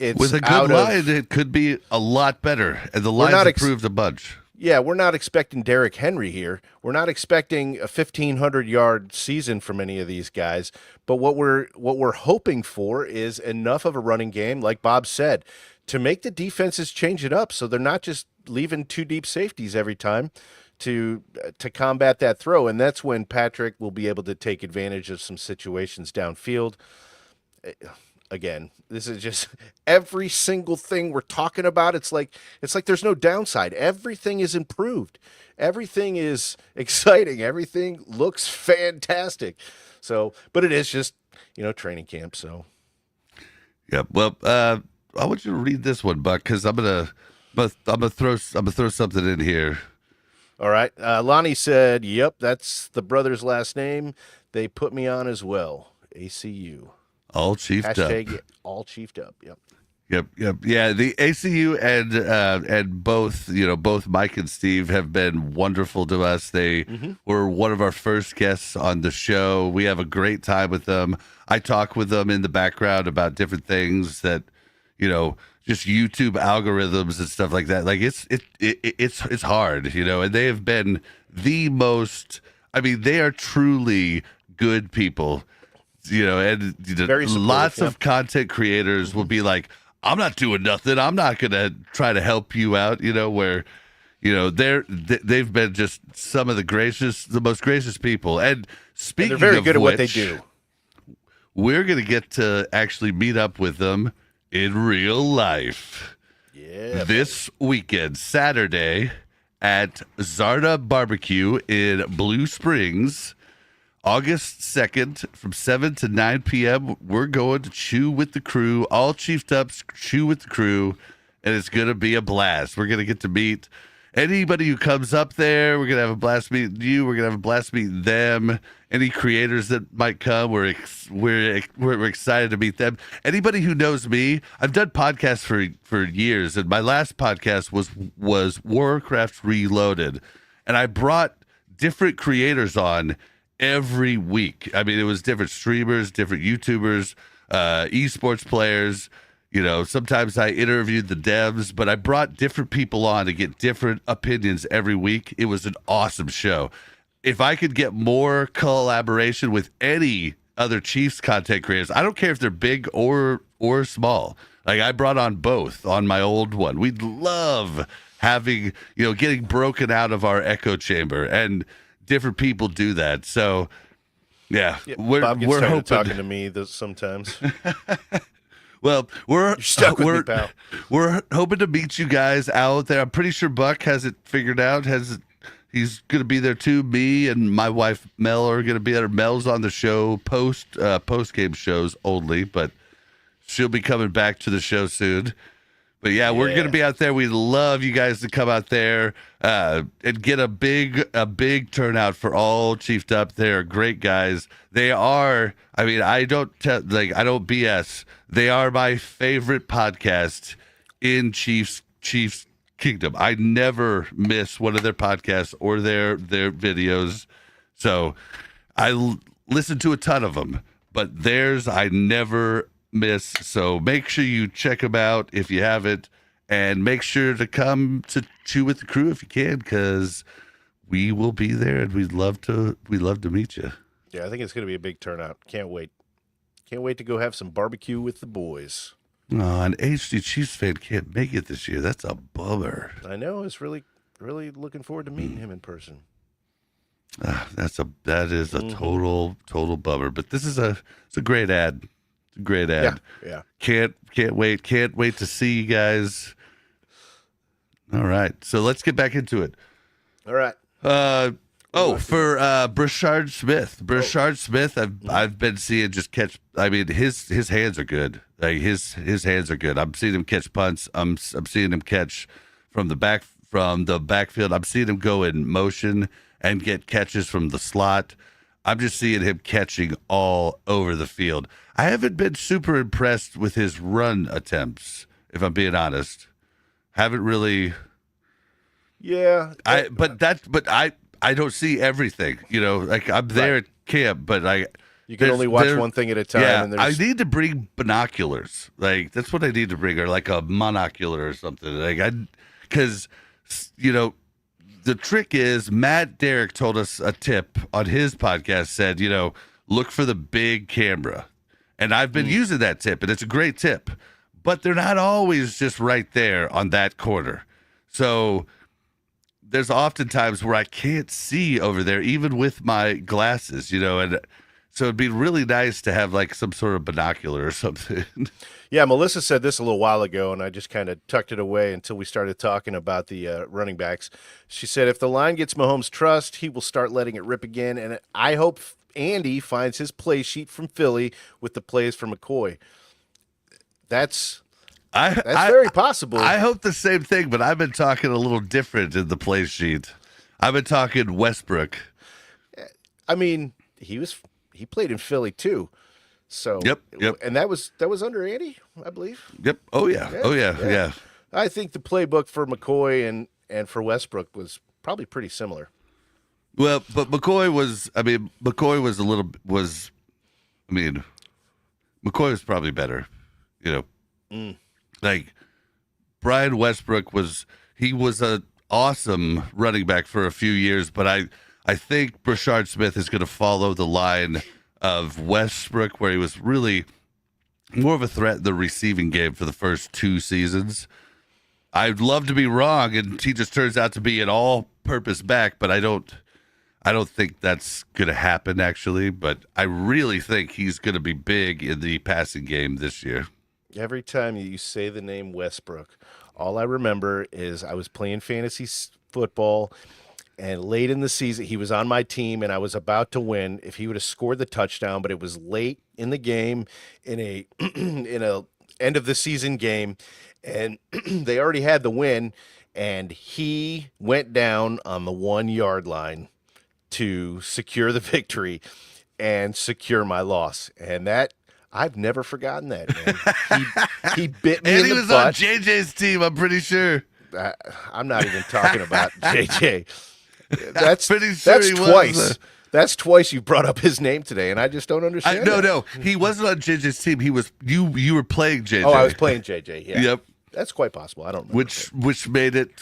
Speaker 1: with a good line. It could be a lot better, and the line's improved a bunch.
Speaker 2: Yeah, we're not expecting Derrick Henry here. We're not expecting a 1,500-yard season from any of these guys. But what we're hoping for is enough of a running game, like Bob said, to make the defenses change it up, so they're not just leaving two deep safeties every time to combat that throw. And that's when Patrick will be able to take advantage of some situations downfield. Again, this is just every single thing we're talking about. It's like there's no downside. Everything is improved. Everything is exciting. Everything looks fantastic. So, but it is just, training camp. So,
Speaker 1: yeah. Well, I want you to read this one, Buck, because I'm gonna throw something in here.
Speaker 2: All right. Lonnie said, "Yep, that's the brother's last name. They put me on as well. ACU."
Speaker 1: All chiefed up.
Speaker 2: All chiefed up. Yep.
Speaker 1: Yep. Yeah, the ACU and both Mike and Steve have been wonderful to us. They were one of our first guests on the show. We have a great time with them. I talk with them in the background about different things that, just YouTube algorithms and stuff like that. Like it's hard, and they have been the most. I mean, they are truly good people. And lots of content creators will be like, I'm not doing nothing. I'm not going to try to help you out, where, they've been just some of the most gracious people. And speaking of
Speaker 2: they're very good at what they do.
Speaker 1: We're going to get to actually meet up with them in real life.
Speaker 2: Yeah.
Speaker 1: This weekend, Saturday, at Zarda Barbecue in Blue Springs. August 2nd from 7 to 9 p.m., we're going to chew with the crew, all chiefed up, chew with the crew, and it's going to be a blast. We're going to get to meet anybody who comes up there. We're going to have a blast meeting you. We're going to have a blast meeting them. Any creators that might come, we're excited to meet them. Anybody who knows me, I've done podcasts for years, and my last podcast was Warcraft Reloaded, and I brought different creators on every week. I mean, it was different streamers, different YouTubers, esports players. Sometimes I interviewed the devs, but I brought different people on to get different opinions every week. It was an awesome show. if I could get more collaboration with any other Chiefs content creators, I don't care if they're big or small. Like I brought on both on my old one. We'd love having, getting broken out of our echo chamber, and different people do that. So yeah,
Speaker 2: Bob gets
Speaker 1: we're
Speaker 2: started
Speaker 1: hoping.
Speaker 2: talking to me sometimes.
Speaker 1: Well, we're
Speaker 2: stuck with me, pal.
Speaker 1: We're hoping to meet you guys out there. I'm pretty sure Buck has it figured out. He's going to be there too. Me and my wife Mel are going to be there. Mel's on the show post game shows only, but she'll be coming back to the show soon. But yeah, we're going to be out there. We'd love you guys to come out there and get a big turnout for all Chiefed Up. They're great guys. They are. I mean, I don't BS. They are my favorite podcast in Chiefs Kingdom. I never miss one of their podcasts or their videos. So I listen to a ton of them, but theirs I never miss. So make sure you check them out if you haven't, and make sure to come to Chew with the Crew if you can, because we will be there and we'd love to meet you.
Speaker 2: Yeah, I think it's going to be a big turnout. Can't wait to go have some barbecue with the boys.
Speaker 1: Oh, an HD Chiefs fan can't make it this year. That's a bummer.
Speaker 2: I know. It's really looking forward to meeting him in person.
Speaker 1: That is a total bummer. But it's a great ad. It's a great ad.
Speaker 2: Yeah.
Speaker 1: Can't wait. Can't wait to see you guys. All right. So let's get back into it.
Speaker 2: All right.
Speaker 1: For Brashard Smith. Brashard Smith, I've been seeing just catch. I mean, his hands are good. Like his hands are good. I'm seeing him catch punts. I'm seeing him catch from the backfield. I'm seeing him go in motion and get catches from the slot. I'm just seeing him catching all over the field. I haven't been super impressed with his run attempts, if I'm being honest. Haven't really.
Speaker 2: Yeah.
Speaker 1: I don't see everything. Like I'm there at camp, but
Speaker 2: you can only watch one thing at a time.
Speaker 1: Yeah,
Speaker 2: and
Speaker 1: I need to bring binoculars. Like that's what I need to bring, or like a monocular or something. Because the trick is Matt Derrick told us a tip on his podcast. Said look for the big camera, and I've been using that tip, and it's a great tip. But they're not always just right there on that corner. So there's often times where I can't see over there, even with my glasses, and so it'd be really nice to have like some sort of binocular or something.
Speaker 2: Yeah, Melissa said this a little while ago, and I just kind of tucked it away until we started talking about the running backs. She said if the line gets Mahomes' trust, he will start letting it rip again, and I hope Andy finds his play sheet from Philly with the plays for McCoy. That's very possible.
Speaker 1: I hope the same thing, but I've been talking a little different in the play sheet. I've been talking Westbrook.
Speaker 2: I mean, he played in Philly too. So
Speaker 1: Yep.
Speaker 2: And that was under Andy, I believe.
Speaker 1: Yep. Oh yeah.
Speaker 2: I think the playbook for McCoy and for Westbrook was probably pretty similar.
Speaker 1: Well, but McCoy was probably better, Like Brian Westbrook was an awesome running back for a few years, but I think Brashard Smith is going to follow the line of Westbrook, where he was really more of a threat in the receiving game for the first 2 seasons. I'd love to be wrong, and he just turns out to be an all-purpose back, but I don't think that's going to happen, actually. But I really think he's going to be big in the passing game this year.
Speaker 2: Every time you say the name Westbrook, all I remember is I was playing fantasy football, and late in the season, he was on my team, and I was about to win if he would have scored the touchdown, but it was late in the game in a end of the season game, and they already had the win, and he went down on the 1-yard line to secure the victory and secure my loss. And that I've never forgotten that, man. He bit me in the butt.
Speaker 1: And he was on JJ's team, I'm pretty sure.
Speaker 2: I'm not even talking about JJ. That's
Speaker 1: pretty sure
Speaker 2: that's
Speaker 1: he
Speaker 2: twice.
Speaker 1: was.
Speaker 2: That's twice you brought up his name today, and I just don't understand.
Speaker 1: No, he wasn't on JJ's team. He was you were playing JJ.
Speaker 2: Oh, I was playing JJ. Yeah.
Speaker 1: Yep.
Speaker 2: That's quite possible. I don't remember.
Speaker 1: which made it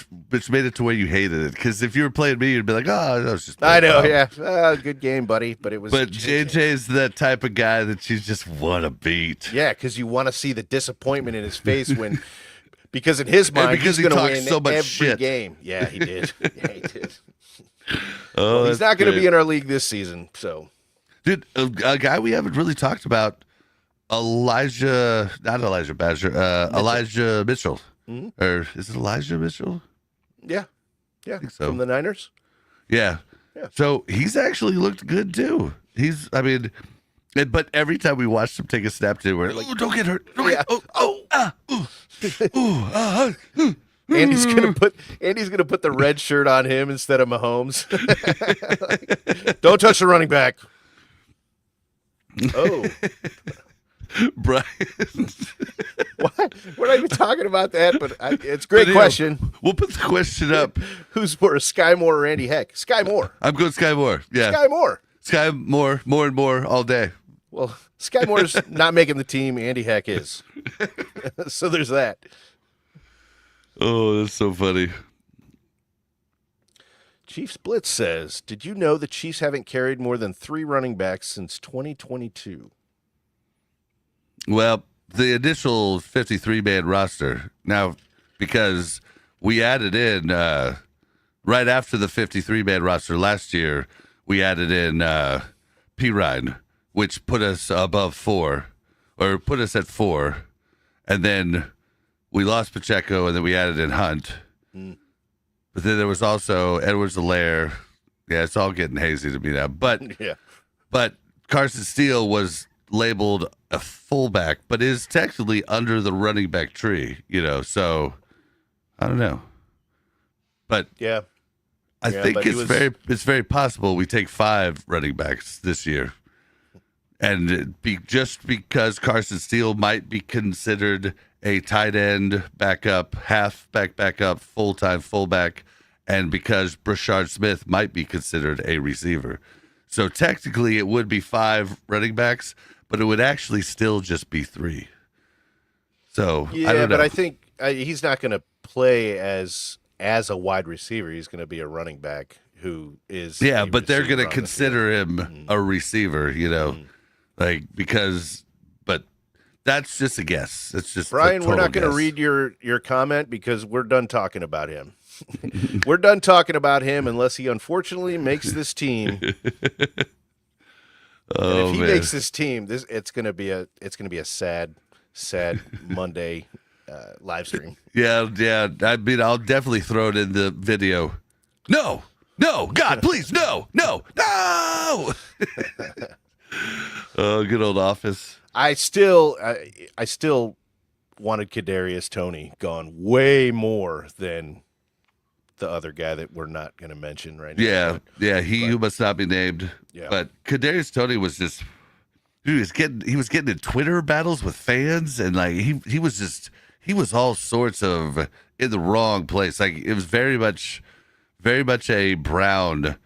Speaker 1: to where you hated it. Because if you were playing me, you'd be like, oh, that was just.
Speaker 2: I know,
Speaker 1: dumb."
Speaker 2: yeah. Good game, buddy. But it was.
Speaker 1: But JJ's that type of guy that you just want to beat.
Speaker 2: Yeah, because you want to see the disappointment in his face when, because in his mind,
Speaker 1: because
Speaker 2: he's
Speaker 1: he
Speaker 2: going to
Speaker 1: talks
Speaker 2: win
Speaker 1: so much
Speaker 2: every
Speaker 1: shit.
Speaker 2: game. Yeah, he did. Yeah, he did.
Speaker 1: Oh,
Speaker 2: Well, he's not going to be in our league this season. So,
Speaker 1: Dude, a guy we haven't really talked about, Elijah Mitchell. Or is it Elijah Mitchell?
Speaker 2: yeah,
Speaker 1: think so.
Speaker 2: from the Niners.
Speaker 1: Yeah.
Speaker 2: Yeah.
Speaker 1: So he's actually looked good too. But every time we watched him take a snap, we're like, oh, don't get hurt. Don't
Speaker 2: Yeah. Andy's gonna put the red shirt on him instead of Mahomes. Don't touch the running back. Oh,
Speaker 1: Brian.
Speaker 2: what? We're not even talking about that, but it's a great question.
Speaker 1: We'll put the question up.
Speaker 2: Who's worse, Sky Moore or Andy Heck? Sky Moore.
Speaker 1: I'm going Sky Moore. Yeah.
Speaker 2: Sky Moore.
Speaker 1: Sky Moore, more and more all day.
Speaker 2: Well, Sky Moore's not making the team. Andy Heck is. So there's that.
Speaker 1: Oh, that's so funny.
Speaker 2: Chiefs Blitz says, did you know the Chiefs haven't carried more than 3 running backs since 2022?
Speaker 1: Well, the initial 53-man roster, now, because we added in, right after the 53-man roster last year, we added in Pirine, which put us above 4, or put us at 4, and then we lost Pacheco, and then we added in Hunt. But then there was also Edwards-Helaire. Yeah, it's all getting hazy to me now. But
Speaker 2: Yeah.
Speaker 1: but Carson Steele was labeled a fullback, but is technically under the running back tree, so I don't know. But
Speaker 2: Yeah.
Speaker 1: I
Speaker 2: Yeah,
Speaker 1: think
Speaker 2: but he
Speaker 1: it's very possible we take 5 running backs this year. And just because Carson Steele might be considered a tight end backup, halfback backup, full-time fullback, and because Brashard Smith might be considered a receiver. So technically it would be 5 running backs, but it would actually still just be 3. So
Speaker 2: Yeah,
Speaker 1: I don't know.
Speaker 2: but I think he's not going to play as a wide receiver. He's going to be a running back who is.
Speaker 1: Yeah,
Speaker 2: a
Speaker 1: but they're
Speaker 2: receiver
Speaker 1: going to
Speaker 2: on the
Speaker 1: consider him a receiver, but that's just a guess. It's just
Speaker 2: Brian,
Speaker 1: a
Speaker 2: we're
Speaker 1: total
Speaker 2: not going to
Speaker 1: guess.
Speaker 2: read your comment because we're done talking about him. We're done talking about him unless he unfortunately makes this team.
Speaker 1: Oh,
Speaker 2: And if he
Speaker 1: man.
Speaker 2: makes this team, it's going to be a sad Monday live stream.
Speaker 1: Yeah. I mean, I'll definitely throw it in the video. No, God, please, no. Oh, good old Office.
Speaker 2: I still wanted Kadarius Toney gone way more than the other guy that we're not going to mention right now.
Speaker 1: Yeah, he who must not be named.
Speaker 2: Yeah.
Speaker 1: But Kadarius Toney was just, dude, he was getting in Twitter battles with fans, and like he was all sorts of in the wrong place. Like it was very much a Brown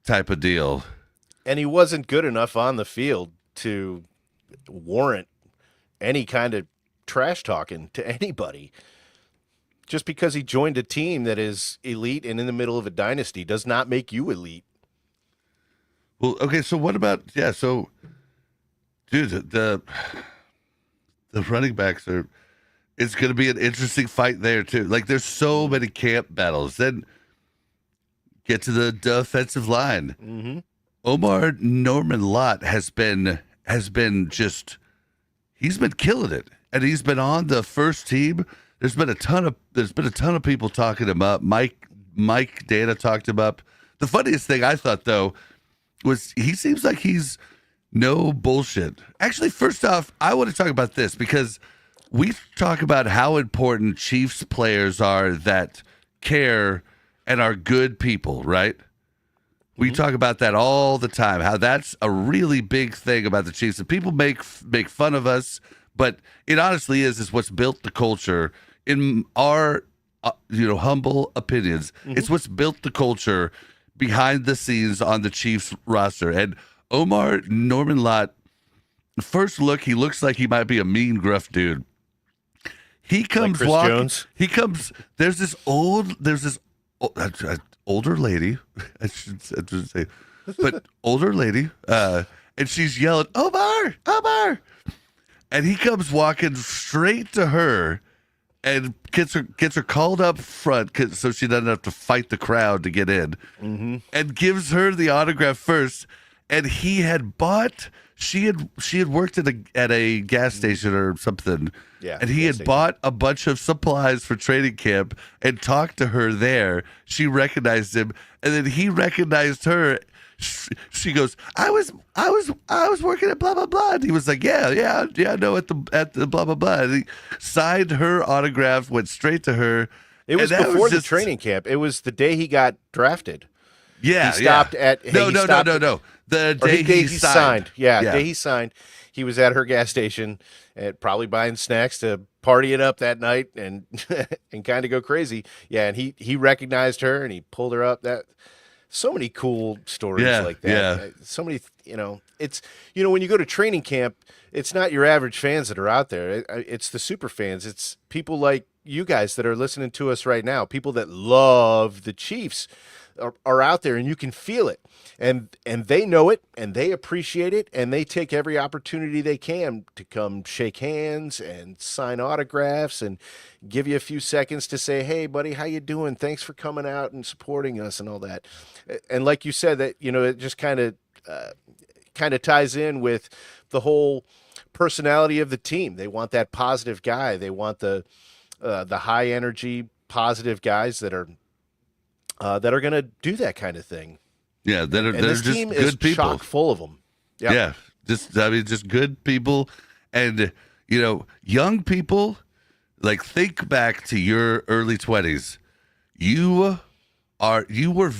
Speaker 1: type of deal.
Speaker 2: And he wasn't good enough on the field to warrant any kind of trash talking to anybody. Just because he joined a team that is elite and in the middle of a dynasty does not make you elite.
Speaker 1: Well, okay, so what about so dude, the running backs it's going to be an interesting fight there too. Like there's so many camp battles. Then get to the defensive line.
Speaker 2: Mm-hmm.
Speaker 1: Omar Norman Lott has been just he's been killing it, and he's been on the first team. There's been a ton of people talking him up. Mike Dana talked him up. The funniest thing I thought though was he seems like he's no bullshit. Actually, first off, I want to talk about this because we talk about how important Chiefs players are that care and are good people, right? We talk about that all the time, how that's a really big thing about the Chiefs. And people make fun of us, but it honestly is what's built the culture. In our humble opinions, it's what's built the culture behind the scenes on the Chiefs roster. And Omar Norman Lott, first look, he looks like he might be a mean, gruff dude. He comes
Speaker 2: Chris
Speaker 1: walking.
Speaker 2: Jones?
Speaker 1: He comes. There's this older lady. I should say, but older lady. And she's yelling, "Omar, Omar!" And he comes walking straight to her, and gets her called up front so she doesn't have to fight the crowd to get in, and gives her the autograph first. And he had bought. She had worked at a gas station or something.
Speaker 2: Yeah,
Speaker 1: and he
Speaker 2: gas
Speaker 1: had
Speaker 2: station.
Speaker 1: bought a bunch of supplies for training camp and talked to her there. She recognized him, and then he recognized her. She goes, I was working at blah blah blah. And he was like, yeah, no, at the blah blah blah. And he signed her autograph, went straight to her.
Speaker 2: It was
Speaker 1: and that
Speaker 2: before the
Speaker 1: just-
Speaker 2: training camp. It was the day he got drafted.
Speaker 1: Yeah,
Speaker 2: He stopped
Speaker 1: yeah.
Speaker 2: at
Speaker 1: no. The
Speaker 2: Or
Speaker 1: day
Speaker 2: the day
Speaker 1: he
Speaker 2: he
Speaker 1: signed.
Speaker 2: signed. Yeah, the day he signed. He was at her gas station and probably buying snacks to party it up that night and and kind of go crazy. Yeah, and he recognized her and he pulled her up. That so many cool stories
Speaker 1: Yeah,
Speaker 2: like that.
Speaker 1: yeah.
Speaker 2: So many, it's when you go to training camp, it's not your average fans that are out there. It's the super fans. It's people like you guys that are listening to us right now. People that love the Chiefs are out there, and you can feel it, and they know it, and they appreciate it, and they take every opportunity they can to come shake hands and sign autographs and give you a few seconds to say, "Hey, buddy, how you doing? Thanks for coming out and supporting us," and all that. And like you said, that it just kind of ties in with the whole personality of the team. They want that positive guy. They want the high energy, positive guys that are going to do that kind of thing.
Speaker 1: Yeah, that are
Speaker 2: And
Speaker 1: they're
Speaker 2: this
Speaker 1: just
Speaker 2: team
Speaker 1: good
Speaker 2: is
Speaker 1: people.
Speaker 2: chock full of them. Yep.
Speaker 1: Yeah, just good people, and young people. Like, think back to your early 20s. You were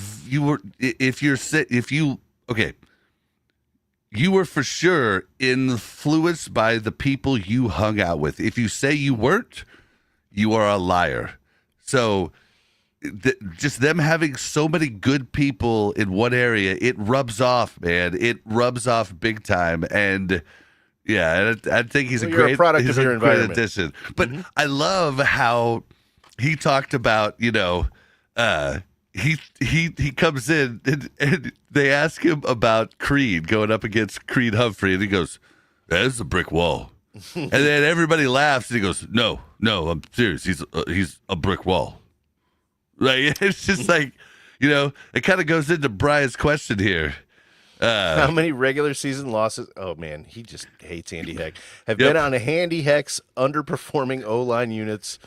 Speaker 1: for sure influenced by the people you hung out with. If you say you weren't, you are a liar. So just them having so many good people in one area, it rubs off, man. It rubs off big time. And yeah, I think he's
Speaker 2: Well,
Speaker 1: a
Speaker 2: you're a
Speaker 1: great,
Speaker 2: product
Speaker 1: he's
Speaker 2: of
Speaker 1: a
Speaker 2: your
Speaker 1: great
Speaker 2: environment.
Speaker 1: addition. But I love how he talked about, he comes in and they ask him about Creed going up against Creed Humphrey, and he goes, "That's a brick wall." And then everybody laughs, and he goes, "No, I'm serious. He's a brick wall." Like, it's just like, it kind of goes into Brian's question here.
Speaker 2: How many regular season losses? Oh man, he just hates Andy Heck. Have
Speaker 1: Yep.
Speaker 2: been on a Andy Heck's underperforming O-line units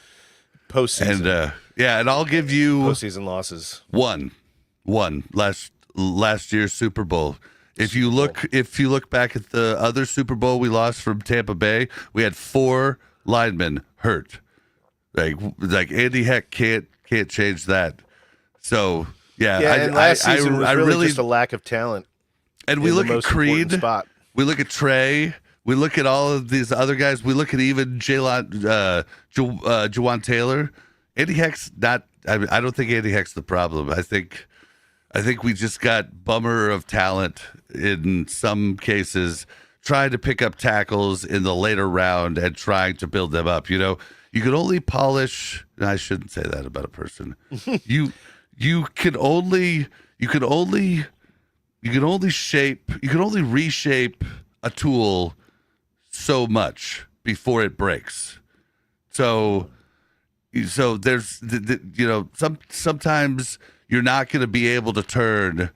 Speaker 2: postseason.
Speaker 1: And I'll give you
Speaker 2: Postseason losses.
Speaker 1: one last year's Super Bowl. If you look back at the other Super Bowl we lost from Tampa Bay, we had 4 linemen hurt. Like Andy Heck can't change that. So yeah,
Speaker 2: And last season was really just a lack of talent.
Speaker 1: and we
Speaker 2: in the
Speaker 1: look at
Speaker 2: most important
Speaker 1: Creed,
Speaker 2: spot.
Speaker 1: we look at Trey, we look at all of these other guys, we look at even Jawan Taylor. Andy Heck's not. I don't think Andy Heck's the problem. I think we just got bummer of talent in some cases, trying to pick up tackles in the later round and trying to build them up. You can only polish. I shouldn't say that about a person. You can only reshape a tool so much before it breaks. So there's sometimes you're not going to be able to turn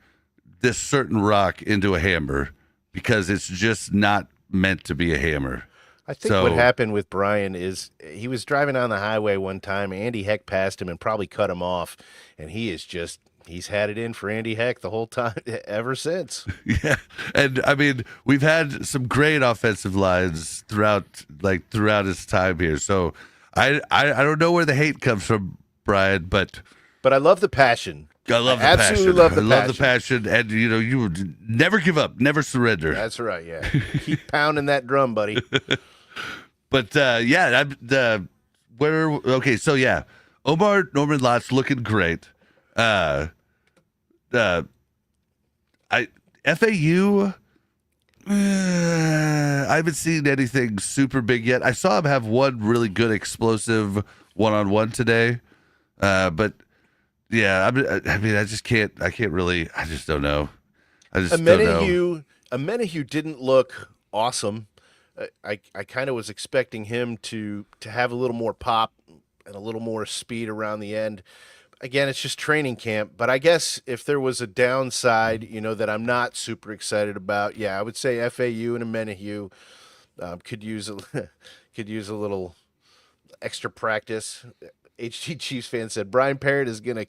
Speaker 1: this certain rock into a hammer because it's just not meant to be a hammer.
Speaker 2: I think what happened with Brian is he was driving on the highway one time. Andy Heck passed him and probably cut him off, and he's had it in for Andy Heck the whole time ever since.
Speaker 1: Yeah, and I mean we've had some great offensive lines throughout his time here. So I don't know where the hate comes from, Brian, but
Speaker 2: I love the passion.
Speaker 1: I love the
Speaker 2: absolutely
Speaker 1: passion.
Speaker 2: love the
Speaker 1: I love the passion, and you would never give up, never surrender.
Speaker 2: That's right. Yeah, keep pounding that drum, buddy.
Speaker 1: But Omar Norman Lott's looking great. FAU, I haven't seen anything super big yet. I saw him have one really good explosive one-on-one today, but yeah, I mean, I just can't. I can't really. I just don't know. I just don't know.
Speaker 2: Amenahue didn't look awesome. I kind of was expecting him to have a little more pop and a little more speed around the end. Again, it's just training camp, but I guess if there was a downside, that I'm not super excited about, yeah, I would say FAU and Amenahue could use a could use a little extra practice. HG Chiefs fan said Brian Parrott is going to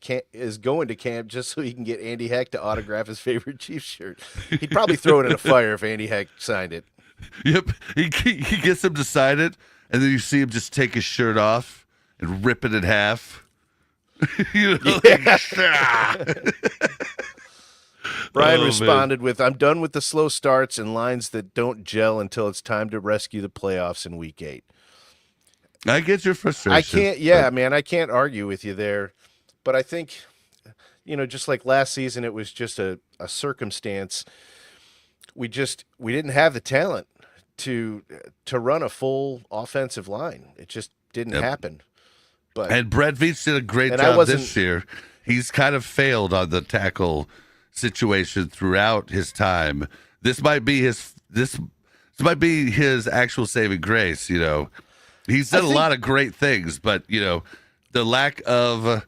Speaker 2: camp just so he can get Andy Heck to autograph his favorite Chiefs shirt. He'd probably throw it in a fire if Andy Heck signed it.
Speaker 1: Yep, he gets him to sign it, and then you see him just take his shirt off and rip it in half.
Speaker 2: Brian
Speaker 1: Oh,
Speaker 2: responded with, "I'm done with the slow starts and lines that don't gel until it's time to rescue the playoffs in Week 8."
Speaker 1: I get your frustration.
Speaker 2: I can't, yeah, man, I can't argue with you there. But I think, just like last season, it was just a circumstance. We didn't have the talent to run a full offensive line. It just didn't happen. But
Speaker 1: And Brett Veach did a great
Speaker 2: And I
Speaker 1: job
Speaker 2: wasn't-
Speaker 1: this year. He's kind of failed on the tackle situation throughout his time. This might be his actual saving grace. He's done a lot of great things, but the lack of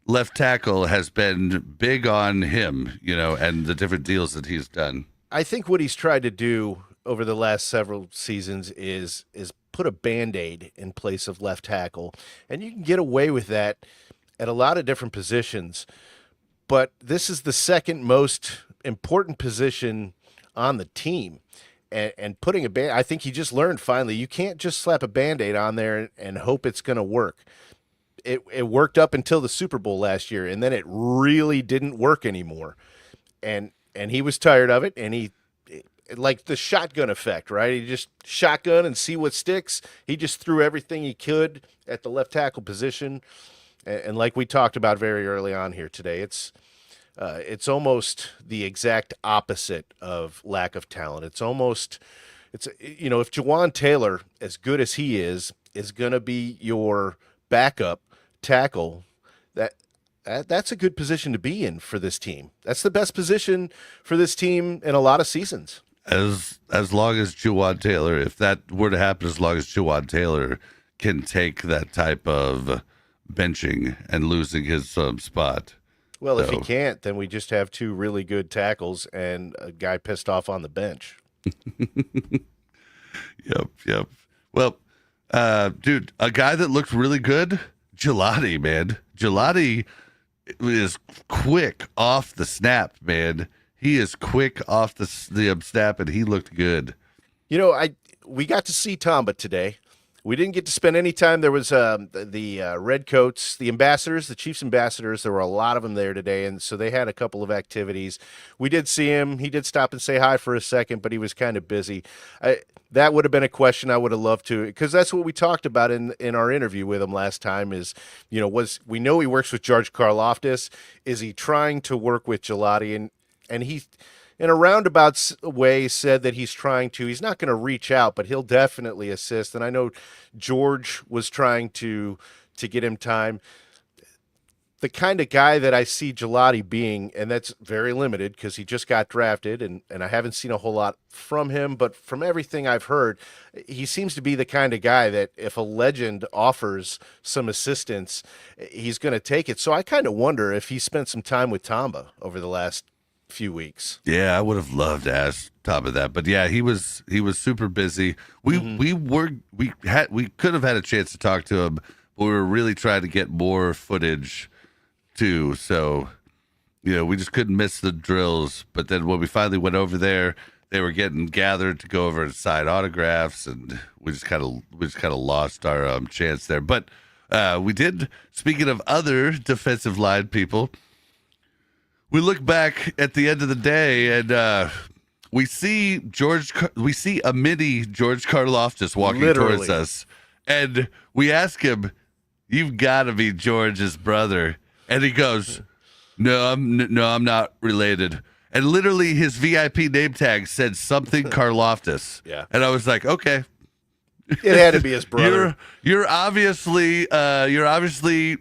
Speaker 1: left tackle has been big on him. And the different deals that he's done.
Speaker 2: I think what he's tried to do over the last several seasons is put a Band-Aid in place of left tackle. And you can get away with that at a lot of different positions. But this is the second most important position on the team. And putting I think he just learned finally, you can't just slap a Band-Aid on there and hope it's going to work. It worked up until the Super Bowl last year, and then it really didn't work anymore. And he was tired of it, and like the shotgun effect, right? He just shotgun and see what sticks. He just threw everything he could at the left tackle position. And like we talked about very early on here today, it's almost the exact opposite of lack of talent. If Jawan Taylor, as good as he is going to be your backup tackle, that's a good position to be in for this team. That's the best position for this team in a lot of seasons.
Speaker 1: As long as Juwan Taylor, if that were to happen, as long as Juwan Taylor can take that type of benching and losing his spot.
Speaker 2: Well, if he can't, then we just have two really good tackles and a guy pissed off on the bench.
Speaker 1: Yep. Well, dude, a guy that looked really good, Gelati, man. Gelati is quick off the snap, man. He is quick off the snap, and he looked good.
Speaker 2: We got to see Tamba today. We didn't get to spend any time. There was the Redcoats, the ambassadors, the Chiefs ambassadors. There were a lot of them there today, and so they had a couple of activities. We did see him. He did stop and say hi for a second, but he was kind of busy. That would have been a question I would have loved to, because that's what we talked about in our interview with him last time is, we know he works with George Karlaftis. Is he trying to work with Gelati? And he, in a roundabout way, said that he's not going to reach out, but he'll definitely assist. And I know George was trying to get him time. The kind of guy that I see Gelati being, and that's very limited because he just got drafted, and I haven't seen a whole lot from him, but from everything I've heard, he seems to be the kind of guy that if a legend offers some assistance, he's going to take it. So I kind of wonder if he spent some time with Tamba over the last few weeks.
Speaker 1: Yeah, I would have loved to ask Tamba that, but yeah, he was super busy. We could have had a chance to talk to him, but we were really trying to get more footage too. So, we just couldn't miss the drills. But then when we finally went over there, they were getting gathered to go over and sign autographs, and we just kind of lost our chance there. But we did. Speaking of other defensive line people, we look back at the end of the day, and we see a mini George Karlaftis walking
Speaker 2: Literally.
Speaker 1: towards us, and we ask him, "You've got to be George's brother," and he goes, "No, I'm not related." And literally his VIP name tag said something Karloftis.
Speaker 2: Yeah.
Speaker 1: And I was like, okay,
Speaker 2: It had to be his brother.
Speaker 1: you're obviously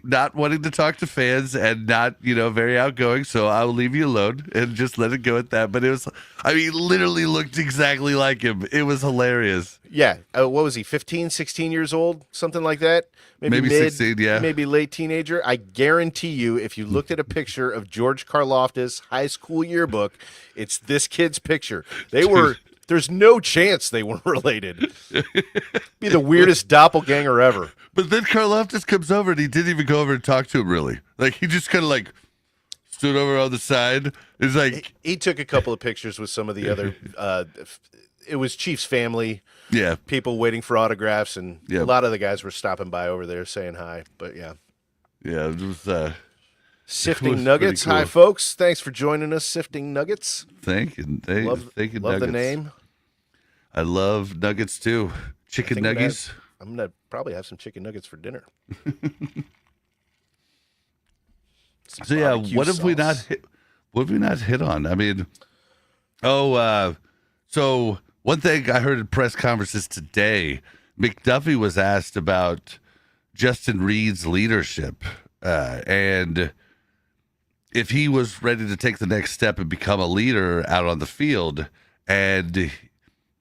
Speaker 1: not wanting to talk to fans and not, very outgoing, so I'll leave you alone and just let it go at that. But he literally looked exactly like him. It was hilarious.
Speaker 2: Yeah. What was he, 15, 16 years old? Something like that?
Speaker 1: Maybe 16, yeah.
Speaker 2: Maybe late teenager. I guarantee you, if you looked at a picture of George Karloftis' high school yearbook, it's this kid's picture. There's no chance they weren't related. Be the weirdest doppelganger ever.
Speaker 1: But then Karloftis comes over and he didn't even go over and talk to him, really. Like, he just kind of stood over on the side. It's like
Speaker 2: He took a couple of pictures with some of the other it was Chiefs family.
Speaker 1: Yeah.
Speaker 2: People waiting for autographs, and
Speaker 1: Yeah.
Speaker 2: a lot of the guys were stopping by over there saying hi. But yeah.
Speaker 1: Yeah, it was
Speaker 2: Sifting
Speaker 1: was
Speaker 2: Nuggets.
Speaker 1: pretty cool.
Speaker 2: Hi, folks. Thanks for joining us, Sifting Nuggets.
Speaker 1: thank you
Speaker 2: Love
Speaker 1: Nuggets.
Speaker 2: the name.
Speaker 1: I love nuggets too. Chicken
Speaker 2: I think
Speaker 1: nuggies.
Speaker 2: I'm going to probably have some chicken nuggets for dinner. Some
Speaker 1: So yeah,
Speaker 2: barbecue
Speaker 1: what have we not
Speaker 2: sauce.
Speaker 1: hit? What have we not hit on? I mean, so one thing I heard in press conferences today, McDuffie was asked about Justin Reed's leadership and if he was ready to take the next step and become a leader out on the field, and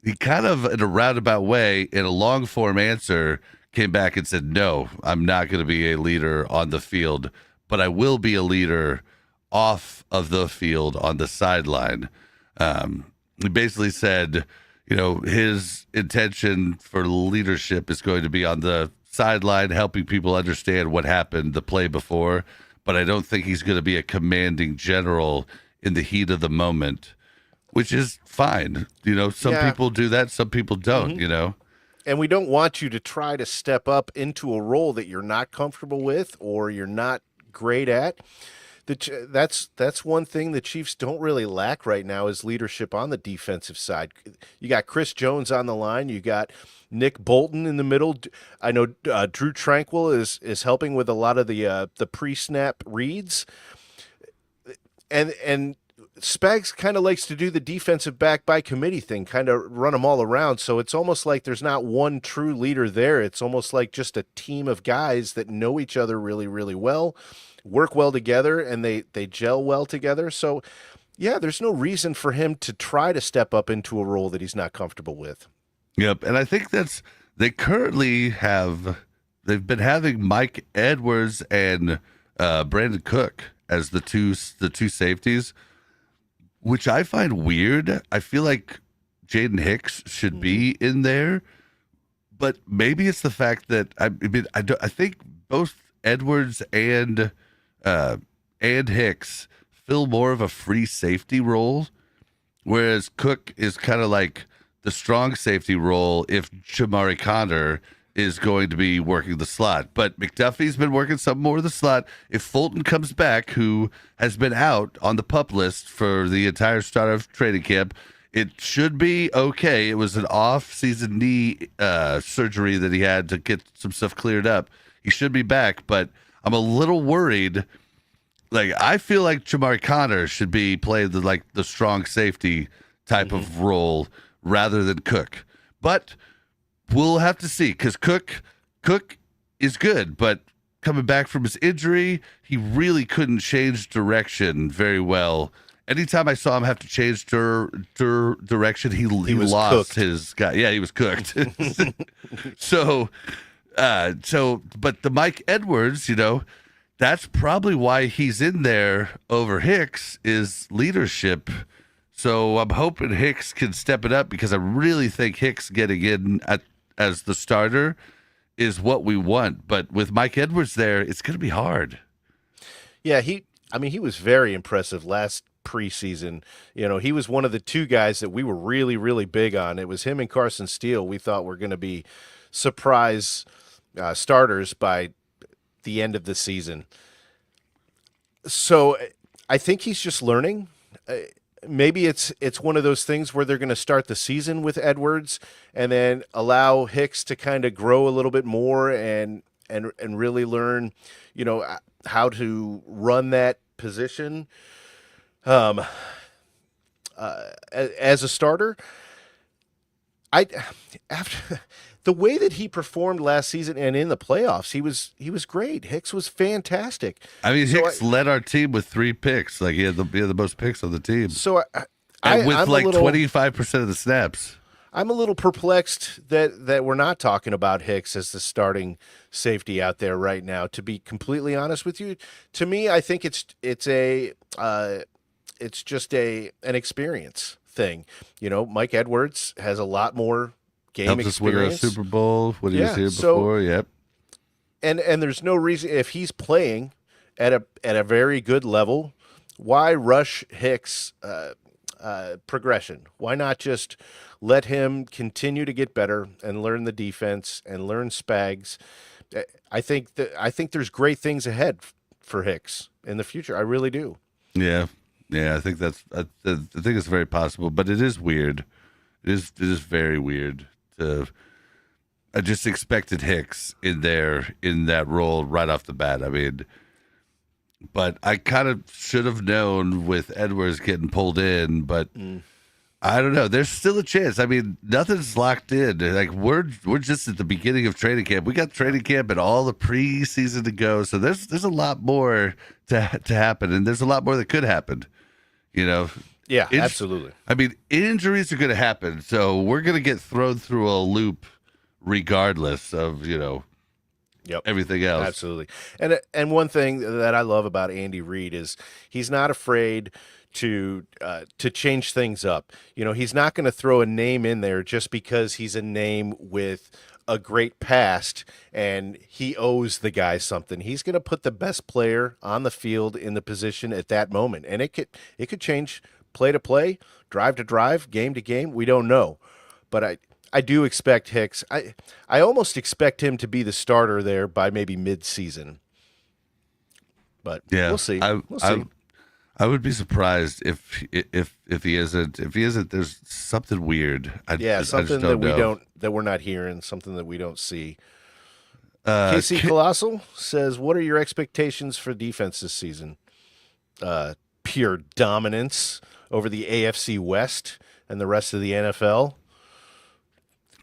Speaker 1: he kind of, in a roundabout way, in a long form answer, came back and said, "No, I'm not going to be a leader on the field, but I will be a leader off of the field on the sideline." He basically said, his intention for leadership is going to be on the sideline, helping people understand what happened the play before, but I don't think he's going to be a commanding general in the heat of the moment, which is fine. Some
Speaker 2: Yeah.
Speaker 1: people do that, some people don't,
Speaker 2: And we don't want you to try to step up into a role that you're not comfortable with or you're not great at. That's one thing the Chiefs don't really lack right now is leadership on the defensive side. You got Chris Jones on the line. You got Nick Bolton in the middle. I know Drew Tranquil is helping with a lot of the pre-snap reads. And Spags kind of likes to do the defensive back by committee thing, kind of run them all around. So it's almost like there's not one true leader there. It's almost like just a team of guys that know each other really, really well, work well together, and they gel well together. So, yeah, there's no reason for him to try to step up into a role that he's not comfortable with.
Speaker 1: Yep, and I think they've been having Mike Edwards and Brandon Cook as the two safeties, which I find weird. I feel like Jaden Hicks should be in there, but maybe it's the fact that I think both Edwards and Hicks fill more of a free safety role, whereas Cook is kind of like the strong safety role if Shamari Connor is going to be working the slot. But McDuffie's been working some more of the slot. If Fulton comes back, who has been out on the PUP list for the entire start of training camp, it should be okay. It was an off-season knee surgery that he had to get some stuff cleared up. He should be back, but I'm a little worried. Like, I feel like Shamari Connor should be playing the strong safety type of role rather than Cook. But we'll have to see, because Cook is good, but coming back from his injury, he really couldn't change direction very well. Anytime I saw him have to change direction, he
Speaker 2: was
Speaker 1: lost
Speaker 2: cooked.
Speaker 1: his guy. Yeah, he was cooked. But the Mike Edwards, that's probably why he's in there over Hicks, is leadership. So I'm hoping Hicks can step it up, because I really think Hicks getting in as the starter is what we want. But with Mike Edwards there, it's going to be hard.
Speaker 2: Yeah, he was very impressive last preseason. He was one of the two guys that we were really, really big on. It was him and Carson Steele we thought were going to be surprise starters by the end of the season. So I think he's just learning. Maybe it's one of those things where they're going to start the season with Edwards and then allow Hicks to kind of grow a little bit more and really learn, how to run that position. as a starter. I after the way that he performed last season and in the playoffs, he was great. Hicks was fantastic.
Speaker 1: I mean,
Speaker 2: So
Speaker 1: Hicks led our team with 3 picks. Like he had the most picks on the team,
Speaker 2: so
Speaker 1: and with
Speaker 2: I'm
Speaker 1: like
Speaker 2: a little,
Speaker 1: 25% of the snaps.
Speaker 2: I'm a little perplexed that we're not talking about Hicks as the starting safety out there right now. To be completely honest with you, to me, I think it's just an experience thing. You know, Mike Edwards has a lot more game
Speaker 1: Helped us win a
Speaker 2: experience.
Speaker 1: Super Bowl when he was
Speaker 2: Yeah,
Speaker 1: here
Speaker 2: so
Speaker 1: before. Yep.
Speaker 2: and there's no reason if he's playing at a very good level, why rush Hicks progression? Why not just let him continue to get better and learn the defense and learn Spags? I think there's great things ahead for Hicks in the future. I really do.
Speaker 1: Yeah. Yeah, I think I think it's very possible, but it is weird. It is very weird. I just expected Hicks in that role right off the bat. I mean, but I kind of should have known with Edwards getting pulled in, but I don't know. There's still a chance. I mean, nothing's locked in. Like we're just at the beginning of training camp. We got training camp and all the preseason to go. So there's a lot more to happen, and there's a lot more that could happen. You know.
Speaker 2: Yeah, absolutely.
Speaker 1: I mean, injuries are going to happen, so we're going to get thrown through a loop, regardless of
Speaker 2: Yep.
Speaker 1: everything else.
Speaker 2: Absolutely. And one thing that I love about Andy Reid is he's not afraid to change things up. You know, he's not going to throw a name in there just because he's a name with a great past and he owes the guy something. He's going to put the best player on the field in the position at that moment, and it could change play to play, drive to drive, game to game. We don't know, but I do expect Hicks. I almost expect him to be the starter there by maybe mid-season. But
Speaker 1: Yeah,
Speaker 2: we'll see. We'll see.
Speaker 1: I would be surprised if he isn't. If he isn't, there's something weird. I just
Speaker 2: Something
Speaker 1: don't know.
Speaker 2: that we're not hearing, something that we don't see.
Speaker 1: Uh,
Speaker 2: Casey Colossal says, "What are your expectations for defense this season? Pure dominance over the AFC West and the rest of the NFL.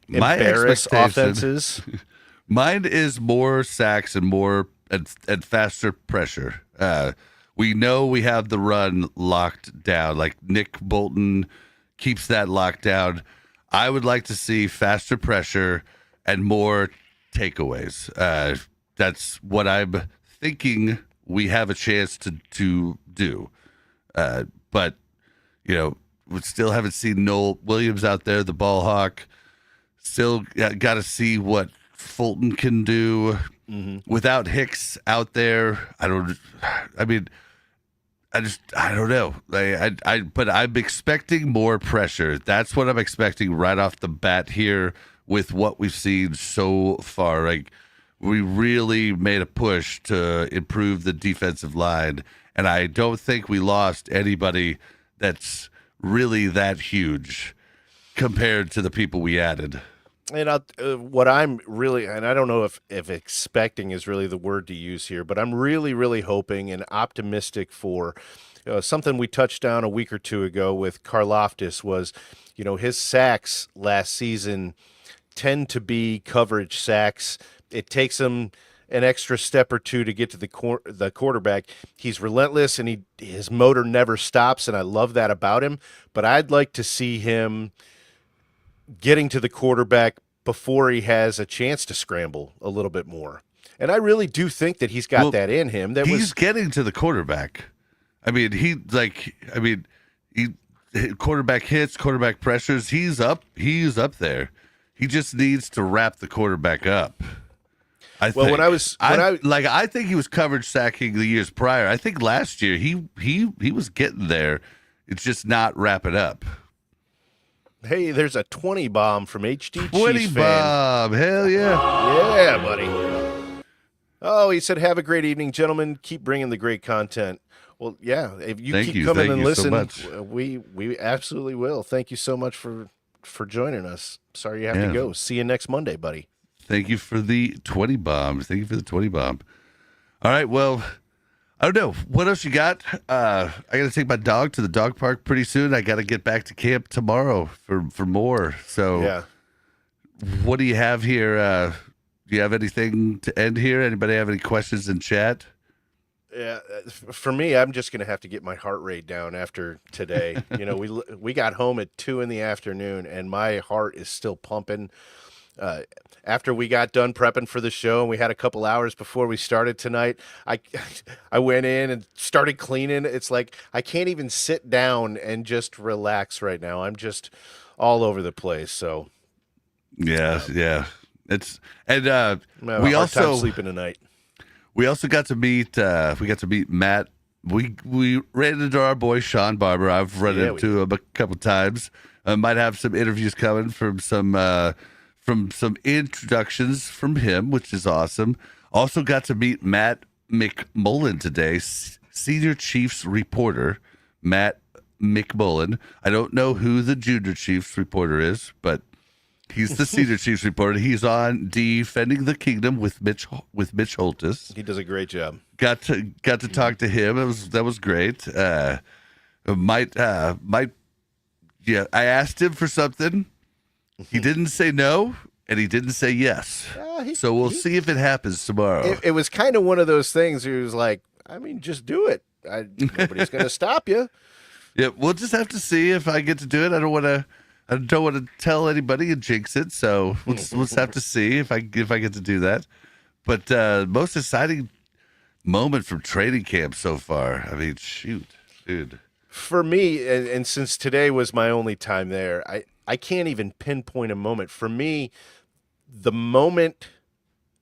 Speaker 1: My
Speaker 2: Embarrass
Speaker 1: expectation-
Speaker 2: offenses."
Speaker 1: Mine is more sacks and more and faster pressure. We know we have the run locked down. Like Nick Bolton keeps that locked down. I would like to see faster pressure and more takeaways. That's what I'm thinking we have a chance to do. But we still haven't seen Noel Williams out there, the ball hawk. Still got to see what Fulton can do without Hicks out there. I don't know. But I'm expecting more pressure. That's what I'm expecting right off the bat here with what we've seen so far. Like we really made a push to improve the defensive line, and I don't think we lost anybody that's really that huge compared to the people we added.
Speaker 2: And what I'm really, and I don't know if expecting is really the word to use here, but I'm really, really hoping and optimistic for something we touched on a week or two ago with Karlaftis was, his sacks last season tend to be coverage sacks. It takes him an extra step or two to get to the quarterback. He's relentless and his motor never stops, and I love that about him. But I'd like to see him getting to the quarterback before he has a chance to scramble a little bit more. And I really do think that he's got that in him.
Speaker 1: He's getting to the quarterback. I mean, quarterback hits, quarterback pressures. He's up there. He just needs to wrap the quarterback up. I think he was coverage sacking the years prior. I think last year he was getting there. It's just not wrapping up.
Speaker 2: Hey, there's a 20 bomb from HD
Speaker 1: 20
Speaker 2: Chiefs
Speaker 1: bomb. Hell yeah.
Speaker 2: Yeah, buddy. Oh, he said, "Have a great evening, gentlemen. Keep bringing the great content." Well, yeah, if you keep coming and listen, we absolutely will. Thank you so much for joining us. Sorry you have to go. See you next Monday, buddy.
Speaker 1: Thank you for the 20 bomb. All right, well, I don't know. What else you got? I got to take my dog to the dog park pretty soon. I got to get back to camp tomorrow for more. So,
Speaker 2: Yeah.
Speaker 1: what do you have here? Do you have anything to end here? Anybody have any questions in chat?
Speaker 2: Yeah, for me, I'm just going to have to get my heart rate down after today. We got home at 2 in the afternoon, and my heart is still pumping. After we got done prepping for the show, and we had a couple hours before we started tonight, I I went in and started cleaning. It's like I can't even sit down and just relax right now. I'm just all over the place. So
Speaker 1: Yeah. It's and
Speaker 2: I'm having
Speaker 1: we
Speaker 2: a hard time
Speaker 1: also
Speaker 2: sleeping tonight.
Speaker 1: we also got to meet Matt. We ran into our boy Sean Barber. I've run
Speaker 2: Yeah,
Speaker 1: into him a couple times. Might have some interviews coming from some introductions from him, which is awesome. Also got to meet Matt McMullen today, senior Chiefs reporter. Matt McMullen. I don't know who the junior Chiefs reporter is, but he's the senior Chiefs reporter. He's on Defending the Kingdom with Mitch Holtis.
Speaker 2: He does a great job.
Speaker 1: Got to talk to him. That was great. Might yeah. I asked him for something. He didn't say no, and he didn't say yes. So we'll see if it happens tomorrow.
Speaker 2: It was kind of one of those things. He was like, I mean, just do it. Nobody's going to stop you.
Speaker 1: Yeah, we'll just have to see if I get to do it. I don't want to tell anybody and jinx it. So we'll just have to see if I get to do that. But most exciting moment from training camp so far. I mean, shoot, dude.
Speaker 2: For me, and since today was my only time there, I can't even pinpoint a moment. For me, the moment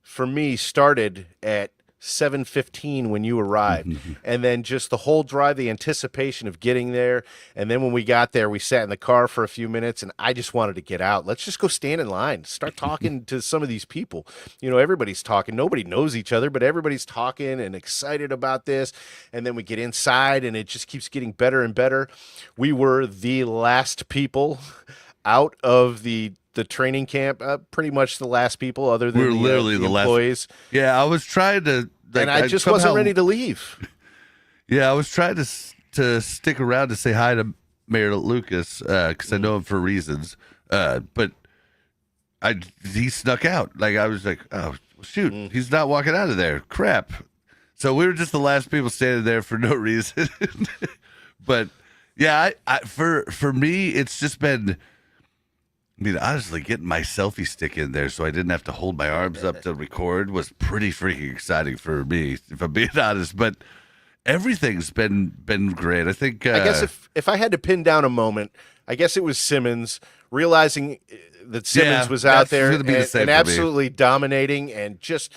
Speaker 2: for me started at 7:15 when you arrived, and then just the whole drive, the anticipation of getting there, and then when we got there, we sat in the car for a few minutes, and I just wanted to get out. Let's just go stand in line, start talking to some of these people. Everybody's talking. Nobody knows each other, but everybody's talking and excited about this. And then we get inside, and it just keeps getting better and better. We were the last people out of the training camp, pretty much the last people, other than
Speaker 1: We're literally the last
Speaker 2: employees.
Speaker 1: Yeah, I was trying to.
Speaker 2: And I just wasn't ready to leave.
Speaker 1: Yeah, I was trying to stick around to say hi to Mayor Lucas because I know him for reasons. But he snuck out. Like I was like, oh shoot, he's not walking out of there. Crap. So we were just the last people standing there for no reason. But yeah, for me, it's just been. I mean, honestly, getting my selfie stick in there so I didn't have to hold my arms up to record was pretty freaking exciting for me, if I'm being honest. But everything's been great. I think.
Speaker 2: I guess if I had to pin down a moment, I guess it was Simmons realizing that Simmons was out there and absolutely dominating and just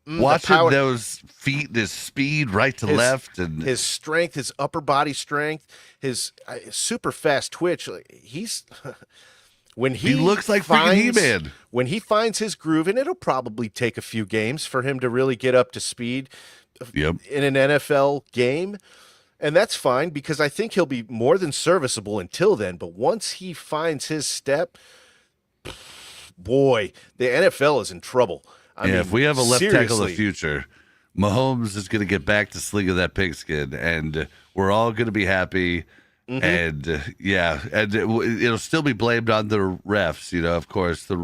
Speaker 1: watching those feet, his speed right to left, and
Speaker 2: his strength, his upper body strength, his super fast twitch. He's. When he
Speaker 1: looks like freaking He-Man.
Speaker 2: When he finds his groove, and it'll probably take a few games for him to really get up to speed in an NFL game. And that's fine because I think he'll be more than serviceable until then. But once he finds his step, boy, the NFL is in trouble. I mean,
Speaker 1: if we have a left
Speaker 2: seriously.
Speaker 1: tackle of the future, Mahomes is going to get back to slinging that pigskin, and we're all going to be happy. And and it'll still be blamed on the refs. Of course, the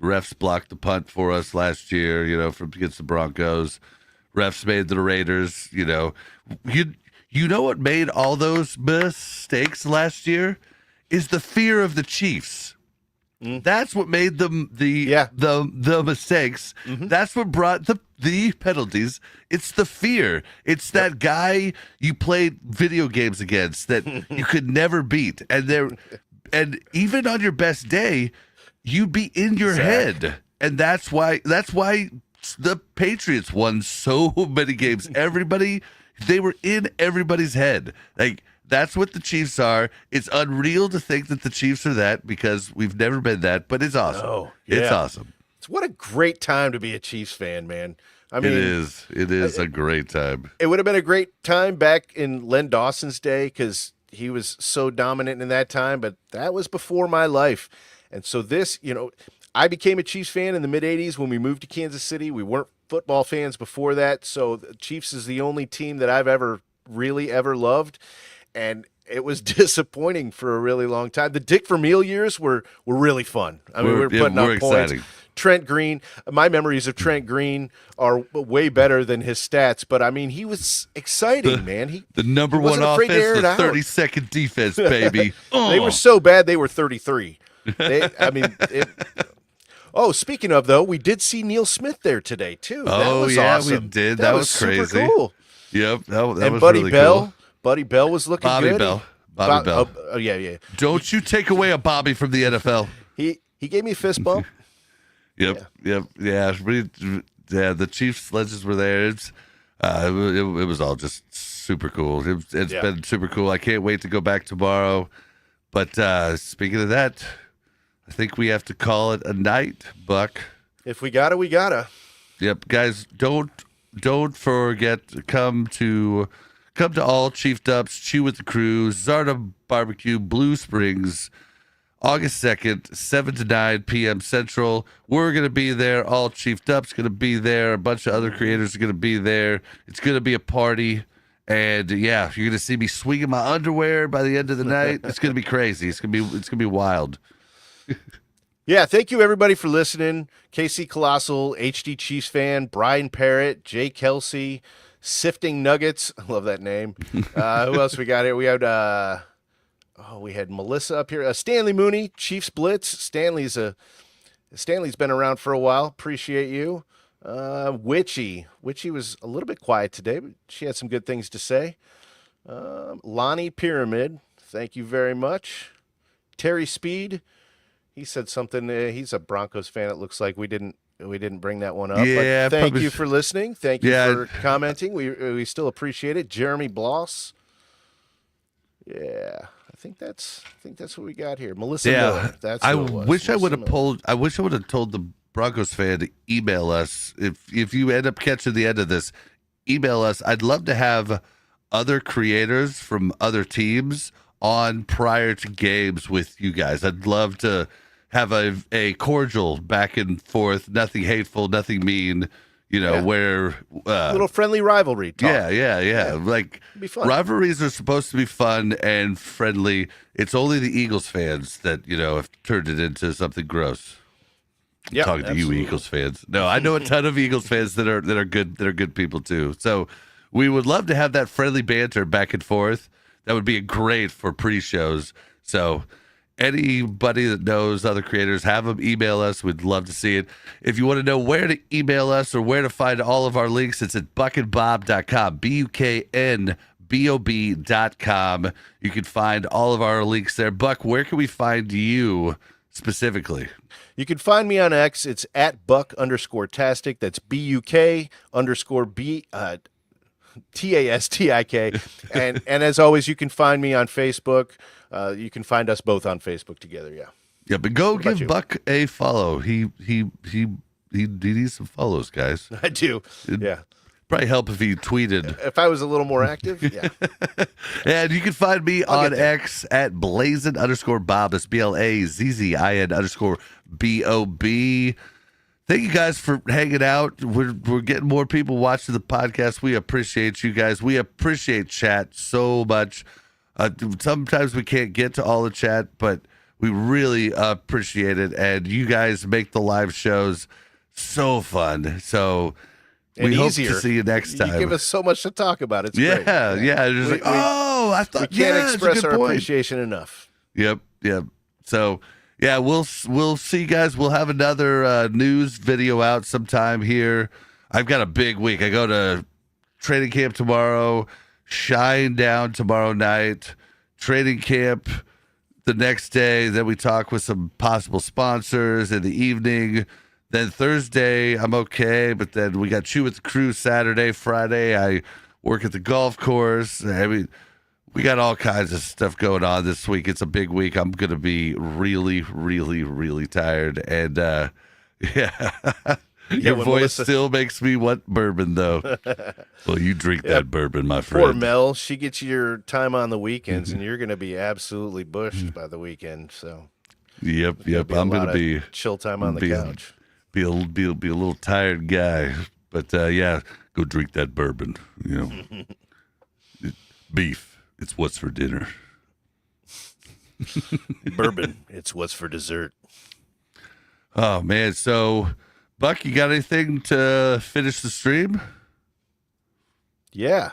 Speaker 1: refs blocked the punt for us last year. From against the Broncos, refs made the Raiders. You know what made all those mistakes last year is the fear of the Chiefs. That's what made them the mistakes. That's what brought the penalties. It's the fear. It's that guy you played video games against that you could never beat, and even on your best day, you'd be in your head, and that's why the Patriots won so many games. They were in everybody's head. Like. That's what the Chiefs are. It's unreal to think that the Chiefs are that because we've never been that, but it's awesome.
Speaker 2: Oh, yeah.
Speaker 1: It's awesome.
Speaker 2: What a great time to be a Chiefs fan, man. I mean,
Speaker 1: it is a great time.
Speaker 2: It would have been a great time back in Len Dawson's day because he was so dominant in that time, but that was before my life. And so I became a Chiefs fan in the mid-'80s when we moved to Kansas City. We weren't football fans before that, so the Chiefs is the only team that I've ever loved, and it was disappointing for a really long time. The Dick Vermeil years were really fun. I mean, we were putting up points.
Speaker 1: Exciting.
Speaker 2: Trent Green, my memories of Trent Green are way better than his stats, but I mean, he was exciting, man.
Speaker 1: The number one offense, the 30-second defense, baby.
Speaker 2: They were so bad they were 33. Speaking of, though, we did see Neil Smith there today, too. That was awesome.
Speaker 1: We did.
Speaker 2: That was
Speaker 1: crazy.
Speaker 2: Super cool.
Speaker 1: Yep, that was
Speaker 2: Buddy
Speaker 1: really
Speaker 2: Bell.
Speaker 1: cool.
Speaker 2: Buddy Bell was looking good.
Speaker 1: Bobby Bell.
Speaker 2: Oh, yeah.
Speaker 1: Don't you take away a Bobby from the NFL.
Speaker 2: He gave me a fist bump.
Speaker 1: Yep. Yeah. The Chiefs legends were there. It was all just super cool. It's been super cool. I can't wait to go back tomorrow. But speaking of that, I think we have to call it a night, Buck.
Speaker 2: If we got it, we gotta.
Speaker 1: Yep, guys, don't forget to come to all Chiefed Ups, Chew with the Crew, Zarda Barbecue, Blue Springs, August 2nd, 7 to 9 p.m. Central. We're going to be there. All Chiefed Up's going to be there. A bunch of other creators are going to be there. It's going to be a party. And yeah, you're going to see me swinging my underwear by the end of the night. It's going to be crazy. It's going to be wild.
Speaker 2: Yeah, thank you everybody for listening. KC Colossal, HD Chiefs fan, Brian Parrott, Jay Kelsey, Sifting Nuggets. I love that name. Who else we got here? We had we had Melissa up here. Stanley Mooney, Chiefs Blitz. Stanley's been around for a while. Appreciate you. Witchy was a little bit quiet today, but she had some good things to say. Lonnie Pyramid, thank you very much. Terry Speed, he said something. He's a Broncos fan. It looks like we didn't bring that one up.
Speaker 1: Yeah,
Speaker 2: but thank you for listening. Thank you for commenting. We still appreciate it. Jeremy Bloss. Yeah, I think that's what we got here. Melissa Miller. That's who it was.
Speaker 1: I wish I would have told the Broncos fan to email us. If you end up catching the end of this, email us. I'd love to have other creators from other teams on prior to games with you guys. I'd love to have a cordial back and forth, nothing hateful, nothing mean, where
Speaker 2: little friendly rivalry talk.
Speaker 1: Yeah. Like,
Speaker 2: be fun.
Speaker 1: Rivalries are supposed to be fun and friendly. It's only the Eagles fans that, have turned it into something gross.
Speaker 2: Yeah,
Speaker 1: talking to you Eagles fans. No, I know a ton of Eagles fans that are good people too. So we would love to have that friendly banter back and forth. That would be great for pre-shows. So anybody that knows other creators, have them email us. We'd love to see it. If you want to know where to email us or where to find all of our links, it's at buckandbob.com, BUKNBOB.com. You can find all of our links there. Buck, where can we find you specifically?
Speaker 2: You can find me on X. It's at Buck_tastic. That's BUK_B TASTIK. And as always, you can find me on Facebook. You can find us both on Facebook together. Yeah.
Speaker 1: Yeah, but go give Buck a follow. He needs some follows, guys.
Speaker 2: I do.
Speaker 1: It'd probably help if he tweeted.
Speaker 2: If I was a little more active, yeah.
Speaker 1: And you can find me on X at Blazin_Bob. That's BLAZZIN_BOB. Thank you guys for hanging out. We're getting more people watching the podcast. We appreciate you guys. We appreciate chat so much. Sometimes we can't get to all the chat, but we really appreciate it. And you guys make the live shows so fun. So we hope to see you next time.
Speaker 2: You give us so much to talk about. It's
Speaker 1: great. Yeah. I thought
Speaker 2: we can't express our appreciation enough.
Speaker 1: Yep. So yeah, we'll see you guys. We'll have another news video out sometime here. I've got a big week. I go to training camp tomorrow, Shine Down tomorrow night, training camp the next day. Then we talk with some possible sponsors in the evening. Then Thursday, I'm okay, but then we got Chew with the Crew Saturday. Friday, I work at the golf course. I mean, we got all kinds of stuff going on this week. It's a big week. I'm going to be really, really, really tired. And, your voice still makes me want bourbon, though. Well, you drink that bourbon, my friend.
Speaker 2: Poor Mel. She gets your time on the weekends, and you're going to be absolutely bushed by the weekend. So,
Speaker 1: Yep. I'm going to be
Speaker 2: chill time on the couch.
Speaker 1: Be a little tired guy. But yeah, go drink that bourbon. You know, beef. It's what's for dinner.
Speaker 2: Bourbon. It's what's for dessert.
Speaker 1: Oh man. So, Buck, you got anything to finish the stream?
Speaker 2: Yeah.